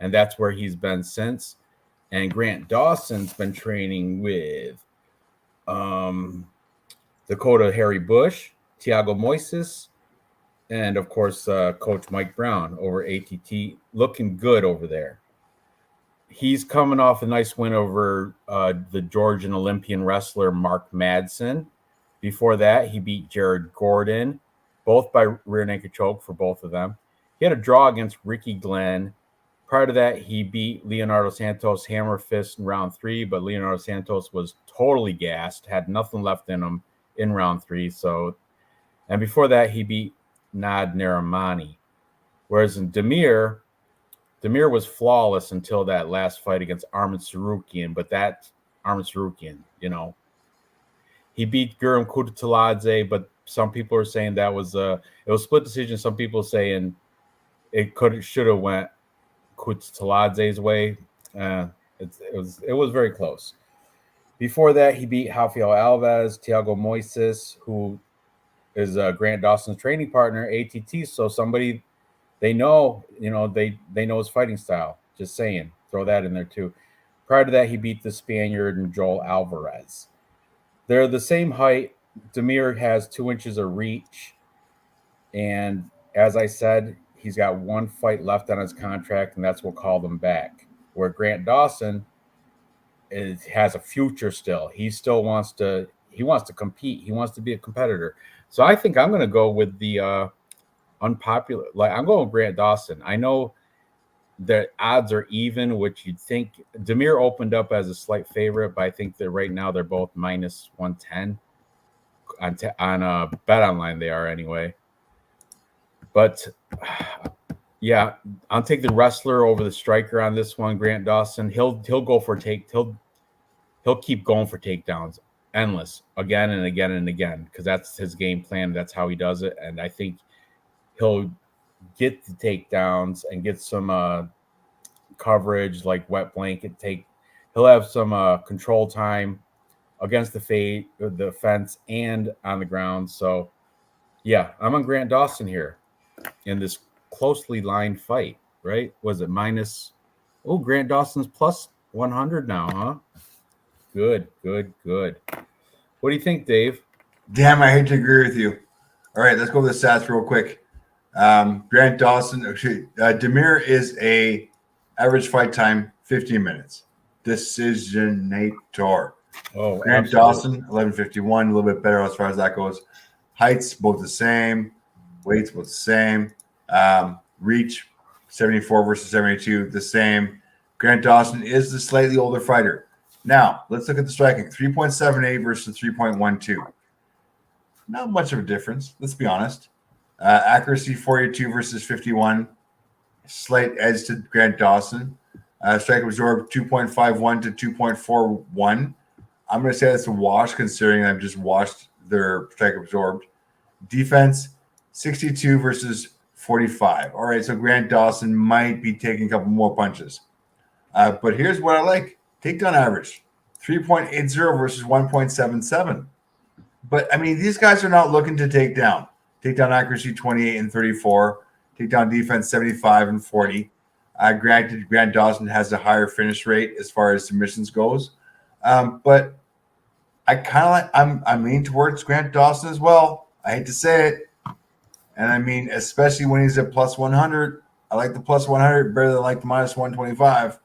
And that's where he's been since. And Grant Dawson's been training with Dakota Harry Bush, Thiago Moises, and, of course, Coach Mike Brown over ATT. Looking good over there. He's coming off a nice win over the Georgian Olympian wrestler Mark Madsen. Before that, he beat Jared Gordon, both by rear naked choke for both of them. He had a draw against Ricky Glenn. Prior to that, he beat Leonardo Santos hammer fist in round 3, but Leonardo Santos was totally gassed, had nothing left in him in round 3. So, and before that, he beat Nad Narimani. Whereas in Damir was flawless until that last fight against Arman Sarukian, but that Arman Sarukian, he beat Guram Kutateladze, but some people are saying that was it was split decision. Some people saying it should have went Kutateladze's way. It was very close. Before that, he beat Rafael Alves, Thiago Moises, who is Grant Dawson's training partner, ATT. So somebody they know, they know his fighting style. Just saying, throw that in there too. Prior to that, he beat the Spaniard and Joel Alvarez. They're the same height. Damir has 2 inches of reach, and as I said, he's got one fight left on his contract, and that's what called him back. Where Grant Dawson has a future still. He still wants to compete. He wants to be a competitor. So I think I'm going to go with the unpopular. Like, I'm going with Grant Dawson. I know the odds are even, which you'd think Damir opened up as a slight favorite, but I think that right now they're both minus 110 on Bet Online. They are anyway. But yeah, I'll take the wrestler over the striker on this one. Grant Dawson, he'll go for he'll keep going for takedowns, endless, again and again and again, because that's his game plan. That's how he does it, and I think he'll get the takedowns and get some coverage, like wet blanket take. He'll have some control time against the fence and on the ground. So yeah, I'm on Grant Dawson here in this closely lined fight, right? Was it minus? Oh, Grant Dawson's plus 100 now, huh? Good. What do you think, Dave? Damn, I hate to agree with you. All right, let's go with the stats real quick. Grant Dawson, Damir is a average fight time 15 minutes. Decisionator. Oh, Grant absolutely. Dawson, 1151, a little bit better as far as that goes. Heights, both the same. Weights, both the same. Reach, 74 versus 72, the same. Grant Dawson is the slightly older fighter. Now, let's look at the striking. 3.78 versus 3.12. Not much of a difference, let's be honest. Accuracy, 42 versus 51. Slight edge to Grant Dawson. Strike absorb 2.51 to 2.41. I'm going to say that's a wash, considering I've just watched their strike absorbed. Defense, 62 versus 45. All right, so Grant Dawson might be taking a couple more punches. But here's what I like. Takedown average, 3.80 versus 1.77. But, I mean, these guys are not looking to take down. Takedown accuracy, 28 and 34. Takedown defense, 75 and 40. Granted, Grant Dawson has a higher finish rate as far as submissions goes. But I kind of like, I'm leaning towards Grant Dawson as well. I hate to say it. And I mean, especially when he's at plus 100. I like the plus 100 better than like the minus 125.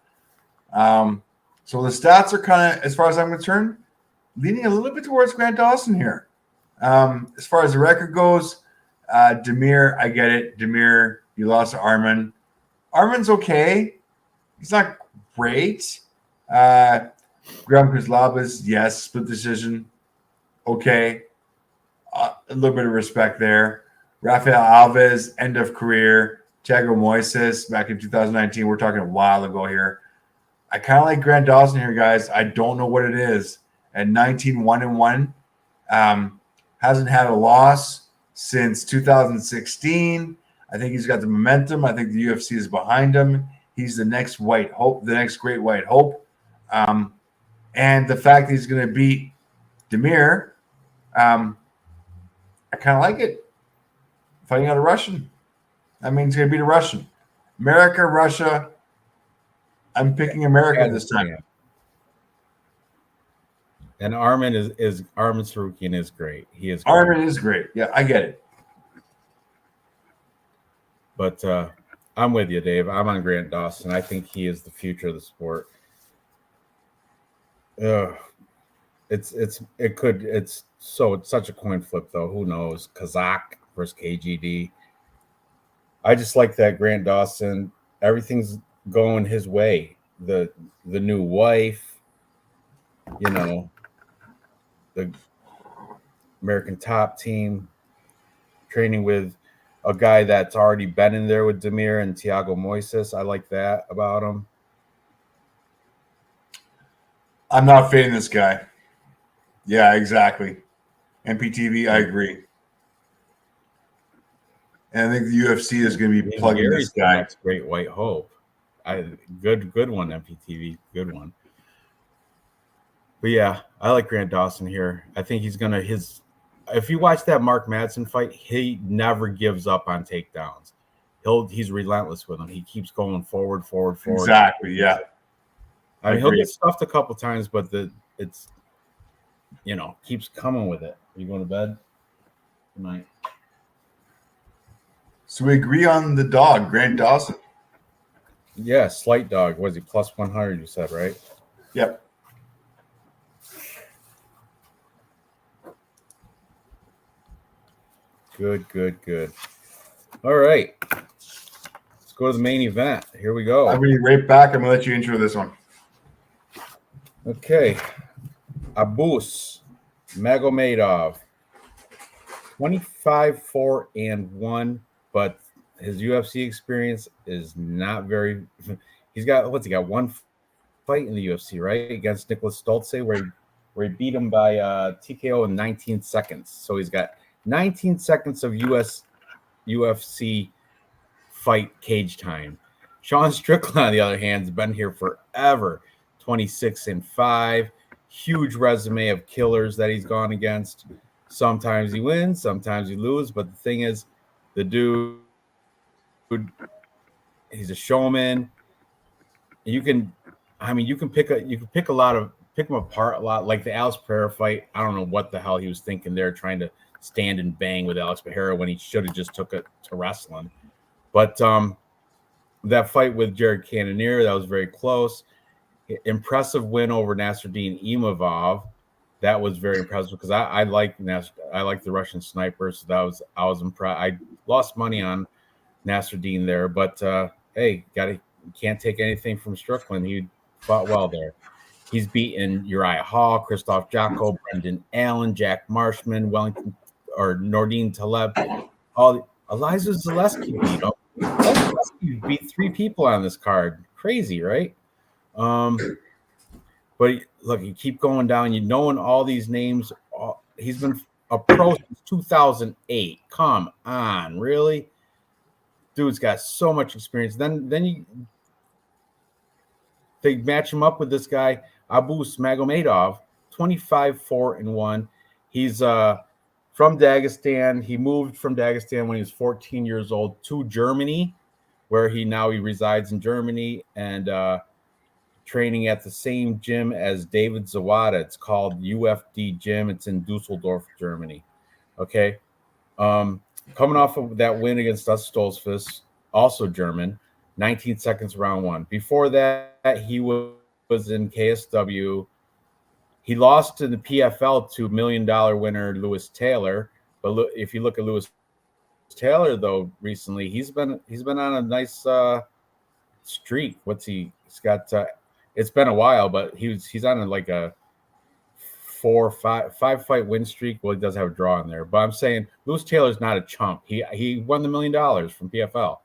So the stats are kind of, as far as I'm concerned, leaning a little bit towards Grant Dawson here. As far as the record goes, Demir, I get it. Demir, you lost to Arman. Arman's okay. He's not great. Graham Kuzlabas, yes, split decision. Okay. A little bit of respect there. Rafael Alves, end of career. Thiago Moises, back in 2019. We're talking a while ago here. I kind of like Grant Dawson here, guys. I don't know what it is. At 19-1-1, hasn't had a loss since 2016. I think he's got the momentum. I think the UFC is behind him. He's the next white hope, the next great white hope. And the fact that he's going to beat Demir, I kind of like it. Fighting out a Russian. I mean, he's going to beat a Russian. America, Russia. I'm picking America this time. Yeah. And Arman is Arman Sarukian is great. He is great. Arman is great. Yeah, I get it. But I'm with you, Dave. I'm on Grant Dawson. I think he is the future of the sport. It's such a coin flip though. Who knows? Kazakh versus KGD. I just like that Grant Dawson. Everything's going his way. The new wife, you know, the American Top Team, training with a guy that's already been in there with Demir and Thiago Moises. I like that about him. I'm not fading this guy. Yeah, exactly. MPTV, I agree. And I think the UFC is going to be plugging this guy. That's great white hope. Good one, MPTV. Good one. But yeah, I like Grant Dawson here. I think he's gonna if you watch that Mark Madsen fight, he never gives up on takedowns. He's relentless with them. He keeps going forward. Exactly. Yeah. I mean, he'll get stuffed a couple times, but it's keeps coming with it. Are you going to bed? Good night. So we agree on the dog, Grant Dawson. Yeah, slight dog. Was he plus 100? You said, right? Yep. Good. All right. Let's go to the main event. Here we go. I'll be right back. I'm going to let you intro this one. Okay. Abus Magomedov. 25-4-1, but his UFC experience is not very. He's got one fight in the UFC, right? Against Nicholas Stolze, where he beat him by TKO in 19 seconds. So he's got 19 seconds of UFC fight cage time. Sean Strickland, on the other hand, has been here forever. 26-5. Huge resume of killers that he's gone against. Sometimes he wins, sometimes he loses. But the thing is, the dude, he's a showman. You can pick him apart a lot. Like the Alex Pereira fight, I don't know what the hell he was thinking there, trying to stand and bang with Alex Pereira when he should have just took it to wrestling. But that fight with Jared Cannonier, that was very close. Impressive win over Nasruddin Imavov. That was very impressive because I like the Russian sniper, so I was impressed. I lost money on Nasruddin there, but hey, can't take anything from Strickland. He fought well there. He's beaten Uriah Hall, Christoph Jocko, Brendan Allen, Jack Marshman, Wellington or Nordine Taleb. All Eliza Zaleski beat him. Zaleski beat 3 people on this card. Crazy, right? But look, you keep going down. You knowing all these names. He's been a pro since 2008. Come on, really? Dude's got so much experience. Then they match him up with this guy, Abus Magomedov, 25-4-1. He's from Dagestan. He moved from Dagestan when he was 14 years old to Germany, where he resides in Germany and training at the same gym as David Zawada. It's called UFD Gym. It's in Dusseldorf, Germany. Okay. Coming off of that win against us, Stolzfus, also German, 19 seconds round 1. Before that, he was in KSW. He lost in the PFL to $1 million winner Lewis Taylor. But if you look at Lewis Taylor, though, recently he's been on a nice streak. He's got? It's been a while, but he's on like a 5 fight win streak. Well, he does have a draw in there, but I'm saying Lewis Taylor's not a chump. He won the $1 million from PFL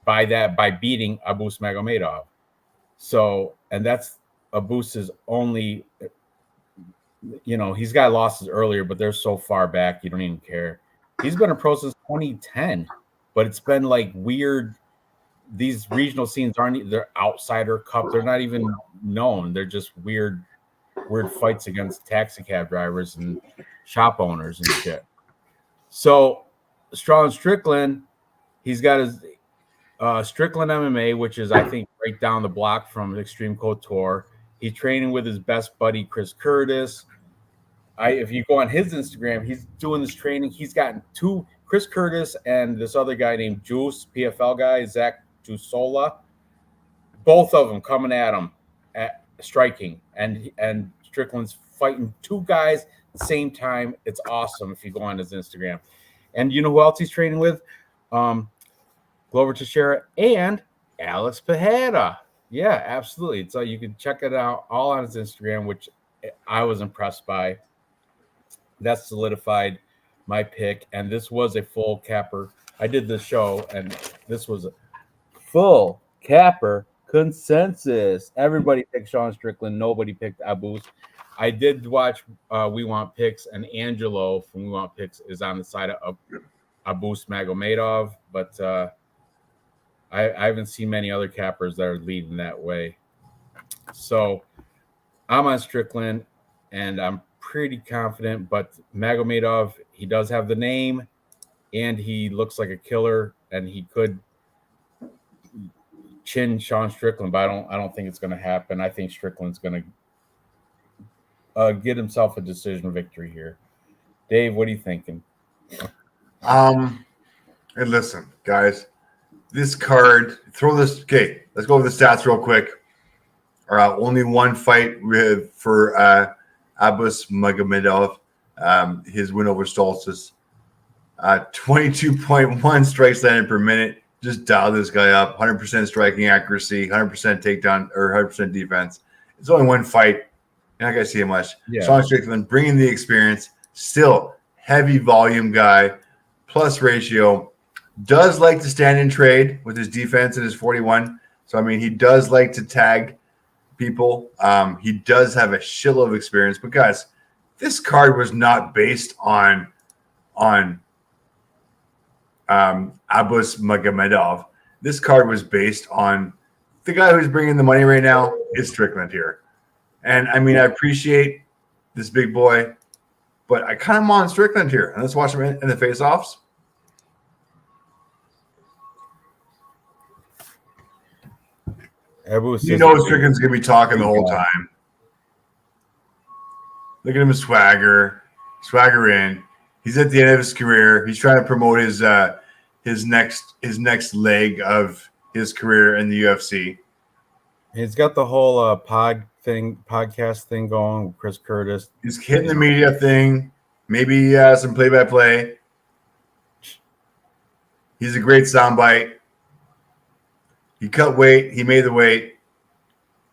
by beating Abus Magomedov. So, and that's Abus's only. He's got losses earlier, but they're so far back you don't even care. He's been a pro since 2010, but it's been like weird. These regional scenes they're outsider cup. They're not even known. They're just weird fights against taxi cab drivers and shop owners and shit. So Strawn Strickland, he's got his Strickland MMA, which is, I think, right down the block from Extreme Couture. He's training with his best buddy, Chris Curtis. If you go on his Instagram, he's doing this training. He's gotten 2, Chris Curtis and this other guy named Juice, PFL guy, Zach Jusola. Both of them coming at him at striking. And Strickland's fighting 2 guys at the same time. It's awesome if you go on his Instagram. And you know who else he's training with? Glover Teixeira and Alex Pajeda. Yeah, absolutely. So you can check it out all on his Instagram, which I was impressed by. That solidified my pick. And this was a full capper. I did the show, and this was a full capper consensus. Everybody picked Sean Strickland. Nobody picked Abus. I did watch We Want Picks, and Angelo from We Want Picks is on the side of Abus Magomedov, but I haven't seen many other cappers that are leading that way. So I'm on Strickland, and I'm pretty confident, but Magomedov, he does have the name, and he looks like a killer, and he could chin Sean Strickland, but I don't think it's going to happen. I think Strickland's going to get himself a decision victory here. Dave, what are you thinking? And listen, guys, this card, okay, let's go over the stats real quick. Only one fight for Abus Magomedov, his win over Stoltzfus. 22.1 strikes landed per minute. Just dial this guy up. 100% striking accuracy, 100% takedown, or 100% defense. It's only one fight. You're not going to see it much. Yeah. Sean Strickland bringing the experience. Still heavy volume guy. Plus ratio. Does like to stand and trade with his defense and his 41. So, I mean, he does like to tag people. He does have a shitload of experience. But, guys, this card was not based on Abus Magomedov. This card was based on the guy who's bringing the money right now is Strickland here. And, I mean, I appreciate this big boy, but I kind of want Strickland here. And let's watch him in the face-offs. You know Strickland's going to be talking the whole time. Look at him swagger in. He's at the end of his career. He's trying to promote his next leg of his career in the UFC. He's got the whole podcast thing going with Chris Curtis. He's hitting the media thing. Maybe some play-by-play. He's a great soundbite. He cut weight. He made the weight.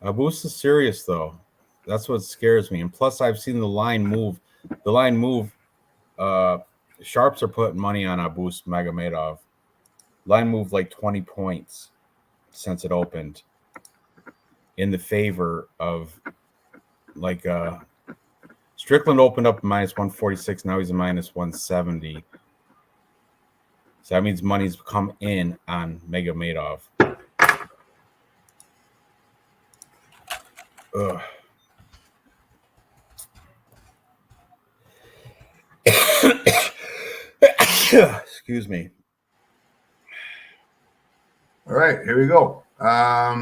Abus is serious, though. That's what scares me. And plus, I've seen the line move. The line move. Sharps are putting money on Abus Magomedov. Line moved like 20 points since it opened in the favor of like Strickland opened up minus 146. Now he's a minus 170. So that means money's come in on Magomedov. Ugh. Excuse me. All right, here we go. I'll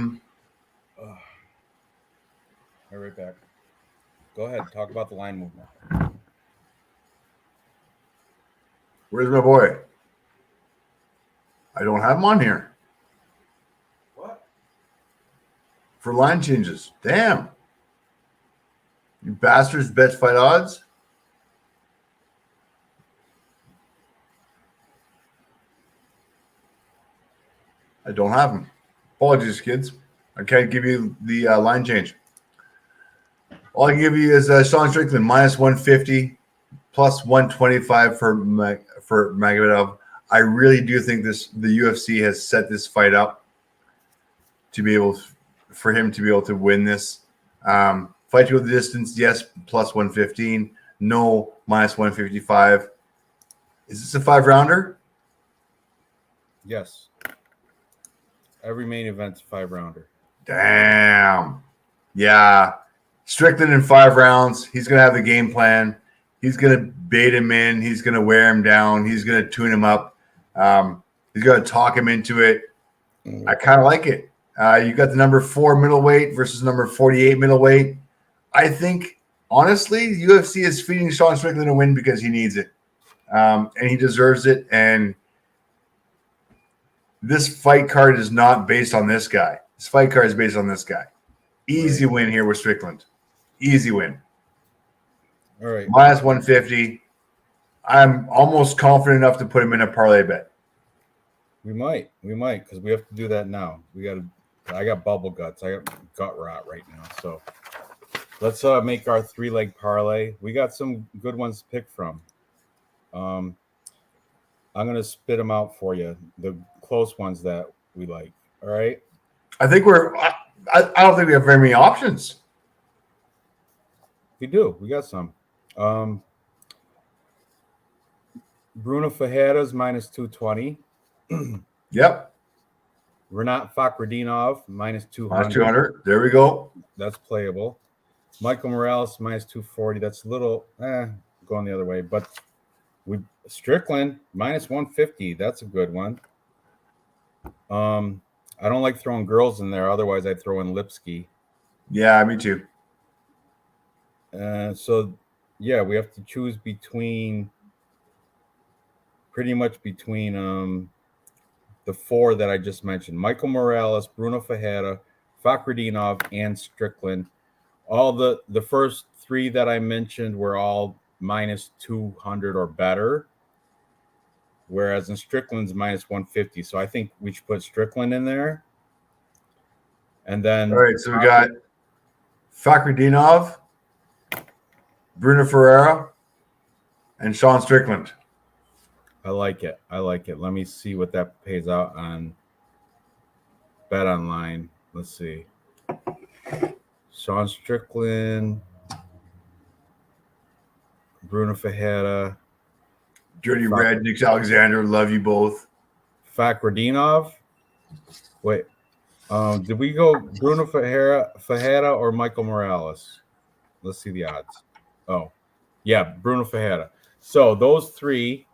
be right back. Go ahead. Talk about the line movement. Where's my boy? I don't have him on here. What? For line changes. Damn. You bastards bet fight odds? I don't have them. Apologies, kids. I can't give you the line change. All I can give you is Sean Strickland minus 150, plus 125 for Magomedov. I really do think the UFC has set this fight up to be able for him to be able to win this. Fight to go the distance, yes, plus 115. No, minus 155. Is this a 5-rounder? Yes. Every main event's a 5-rounder. Damn. Yeah. Strickland in 5 rounds. He's going to have the game plan. He's going to bait him in. He's going to wear him down. He's going to tune him up. He's going to talk him into it. I kind of like it. You got the number 4 middleweight versus number 48 middleweight. I think, honestly, UFC is feeding Sean Strickland a win because he needs it. And he deserves it. And this fight card is not based on this guy. This fight card is based on this guy. Easy win here with Strickland. Easy win. All right. Minus 150. I'm almost confident enough to put him in a parlay bet. We might, because we have to do that now. I got bubble guts. I got gut rot right now. So let's make our 3-leg parlay. We got some good ones to pick from. I'm gonna spit them out for you. The close ones that we like. All right. I think I don't think we have very many options. We do. We got some. Bruno Fajeda's minus 220. Yep. Renat Fakhretdinov minus 200. Minus 200. There we go. That's playable. Michael Morales minus 240. That's a little going the other way. But Strickland minus 150. That's a good one. I don't like throwing girls in there. Otherwise, I'd throw in Lipsky. Yeah, me too. So, yeah, we have to choose pretty much between the 4 that I just mentioned. Michael Morales, Bruno Fajeda, Fakhretdinov, and Strickland. All the first 3 that I mentioned were all minus 200 or better, whereas in Strickland's minus 150. So I think we should put Strickland in there. And then all right, so we got Fakhretdinov, Bruno Ferreira, and Sean Strickland. I like it. Let me see what that pays out on Bet Online. Let's see. Sean Strickland, Bruno Fajeda, Dirty Red, Nick Alexander, love you both. Fakhretdinov. Wait, did we go Bruno Fajeda or Michael Morales? Let's see the odds. Oh, yeah, Bruno Fajeda. So those 3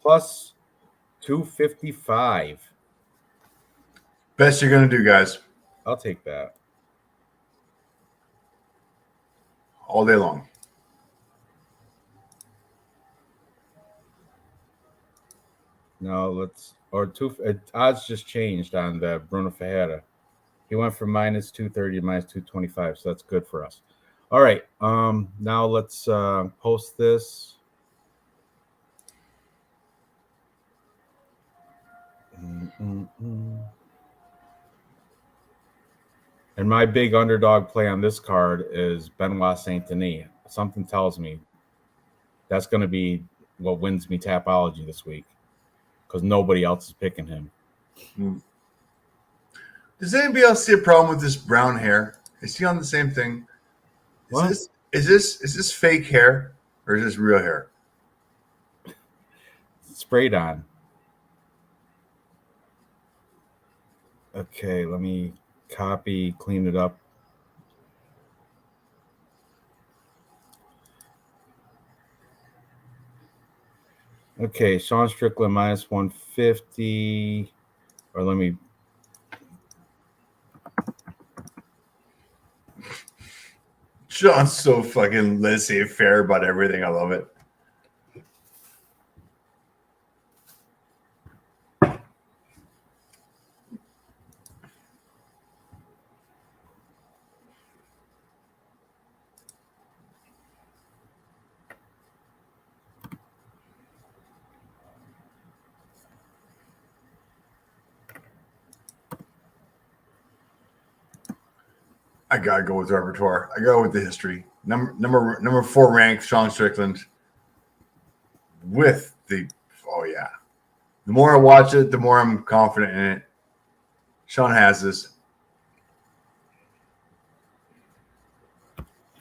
plus 255. Best you're going to do, guys. I'll take that. All day long. No, let's or two. Odds just changed on the Bruno Ferreira. He went from minus 230 to minus 225, so that's good for us. All right. Now let's post this. And my big underdog play on this card is Benoit Saint Denis. Something tells me that's going to be what wins me Tapology this week because nobody else is picking him. Does anybody else see a problem with this brown hair? Is he on the same thing? Is this fake hair or is this real hair? Sprayed on. Okay, let me copy, clean it up. Okay, Sean Strickland minus 150. Or let me. Sean's so fucking laissez-faire about everything. I love it. I gotta go with the repertoire. I go with the history. Number 4 ranked Sean Strickland. With the the more I watch it, the more I'm confident in it. Sean has this.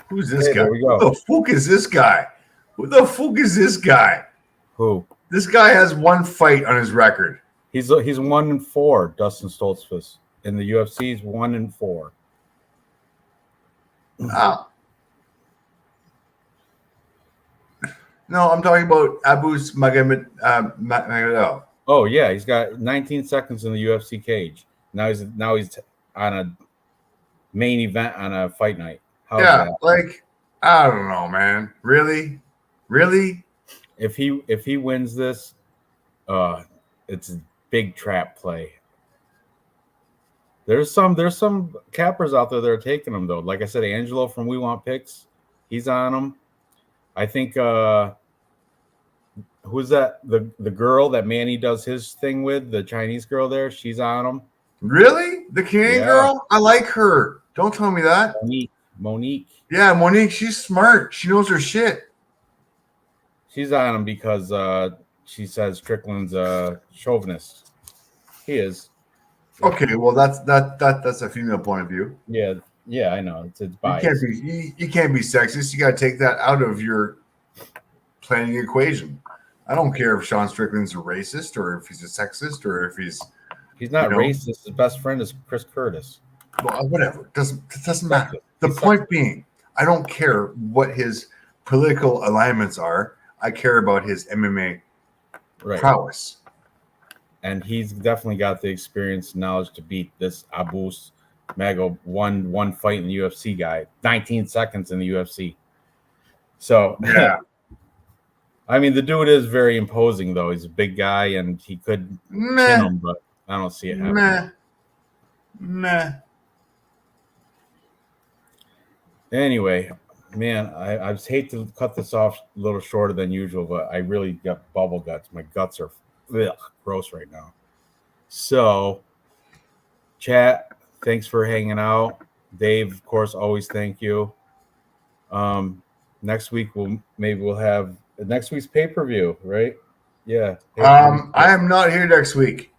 Who's this guy? There we go. Who the fuck is this guy? Who the fuck is this guy? Who? This guy has one fight on his record. He's 1-4. Dustin Stoltzfus in the UFC. He's 1-4. Oh. No, I'm talking about Abus Magomedov. Oh yeah, he's got 19 seconds in the UFC cage. Now he's on a main event on a fight night. How's that? Like I don't know, man. Really? If he wins this, it's a big trap play. There's some cappers out there that are taking him though. Like I said, Angelo from We Want Picks, he's on him. I think who's that? The girl that Manny does his thing with, the Chinese girl there, she's on him. Really? The Canadian girl? I like her. Don't tell me that. Monique. Yeah, Monique, she's smart. She knows her shit. She's on him because she says Strickland's a chauvinist. He is. Okay, well that's a female point of view. Yeah, I know. It's biased. You can't be sexist. You got to take that out of your planning equation. I don't care if Sean Strickland's a racist or if he's a sexist or if he's not racist. His best friend is Chris Curtis. Well, whatever. It doesn't matter. The point being, I don't care what his political alignments are. I care about his MMA prowess. And he's definitely got the experience and knowledge to beat this Abus Mago one fight in the UFC guy, 19 seconds in the UFC. So yeah. I mean, the dude is very imposing, though. He's a big guy, and he could pin him, but I don't see it happening. Anyway, man, I hate to cut this off a little shorter than usual, but I really got bubble guts. My guts are gross right now. So, chat, thanks for hanging out. Dave, of course, always thank you. Next week we'll have next week's pay-per-view, right? Yeah. I am not here next week.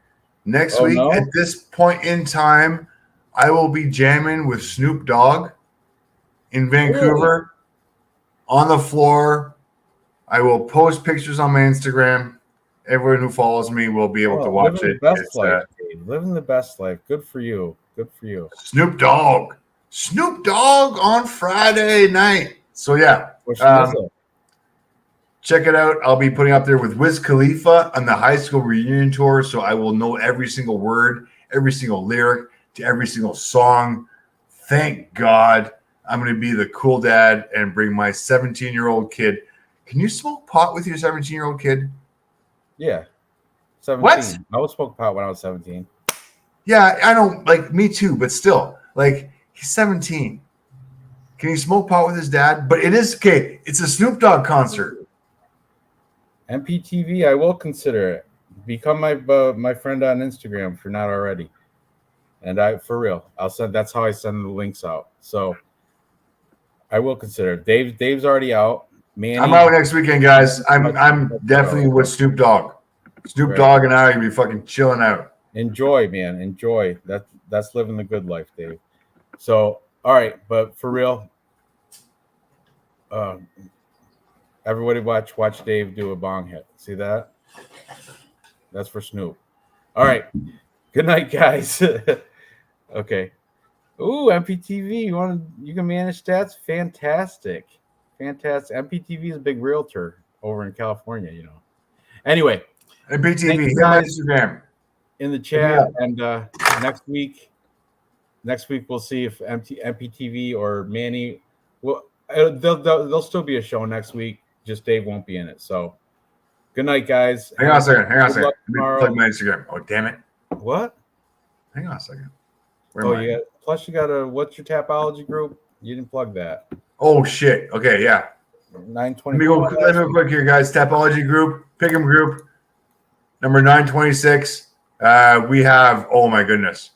Next week, at this point in time, I will be jamming with Snoop Dogg in Vancouver on the floor. I will post pictures on my Instagram. Everyone who follows me will be able to watch it. Living the best life. Good for you. Snoop Dogg on Friday night. So yeah, check it out. I'll be putting up there with Wiz Khalifa on the high school reunion tour, so I will know every single word, every single lyric to every single song. Thank God. I'm going to be the cool dad and bring my 17-year-old kid. Can you smoke pot with your 17-year-old kid? Yeah. 17. What? I was smoking pot when I was 17. Yeah, I don't like me too, but still, like he's 17. Can he smoke pot with his dad? But it is okay. It's a Snoop Dogg concert. MPTV, I will consider it. Become my friend on Instagram if you're not already. And for real, I'll send. That's how I send the links out. So I will consider it. Dave's already out. Manny, I'm out next weekend, guys. I'm definitely with Snoop Dogg. Snoop Dogg and I are gonna be fucking chilling out. Enjoy, man. Enjoy. That's living the good life, Dave. So all right, but for real, everybody watch Dave do a bong hit. See that? That's for Snoop. All right. Good night, guys. Okay. Ooh, MPTV. You can manage stats? Fantastic. MPTV is a big realtor over in California, you know. Anyway, And BTV, you hit my guys Instagram. in the chat, and next week we'll see if MPTV or Manny they'll still be a show next week. Just Dave won't be in it. So good night, guys. Hang on a second. Good luck tomorrow. Plug my Instagram. Oh, damn it. What? Hang on a second. Yeah. Plus, you got what's your Tapology group? You didn't plug that. Oh shit. Okay, yeah. 920. Let me go quick here, guys. Tapology group, Pick'em group, number 926. We have, oh my goodness,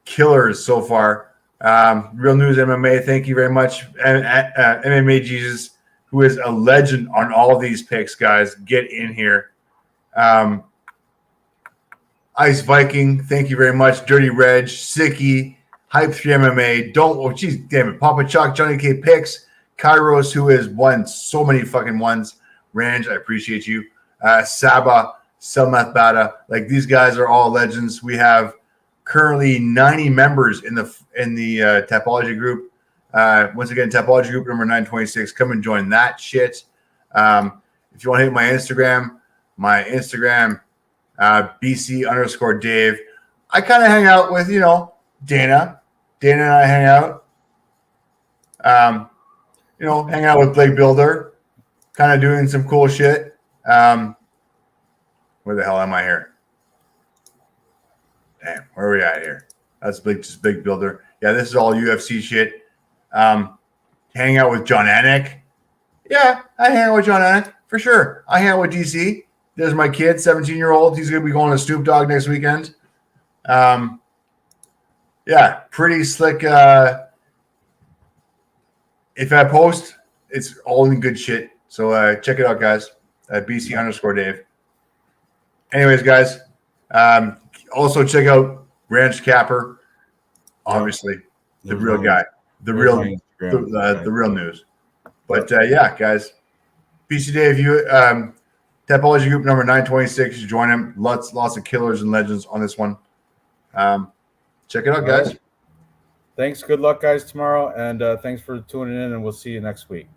killers so far. Real News MMA, thank you very much. And MMA Jesus, who is a legend on all these picks, guys. Get in here. Ice Viking, thank you very much. Dirty Reg, Sicky, Hype 3 MMA. Geez, damn it. Papa Chalk, Johnny K Picks, Kairos, who has won so many fucking ones. Ranj, I appreciate you. Saba, Selmath Bata. Like, these guys are all legends. We have currently 90 members in the Tapology group. Once again, Tapology group number 926. Come and join that shit. If you want to hit my Instagram, BC_Dave. I kind of hang out with, Dana. Dana and I hang out. Hang out with Blake Builder. Kind of doing some cool shit. Where the hell am I here? Damn, where are we at here? That's Big Builder. Yeah, this is all UFC shit. Hang out with John Anik. Yeah, I hang out with John Anik for sure. I hang out with DC. There's my kid, 17-year-old. He's going to be going to Snoop Dogg next weekend. Yeah, pretty slick. If I post, it's all in good shit. So check it out, guys. BC_Dave. Anyways, guys, also check out Ranch Capper. Obviously, the real guy, the real news. But yeah, guys, BC Dave, you Tapology group number 926. You join him. Lots of killers and legends on this one. Check it out, guys. Thanks. Good luck, guys, tomorrow. And thanks for tuning in, and we'll see you next week.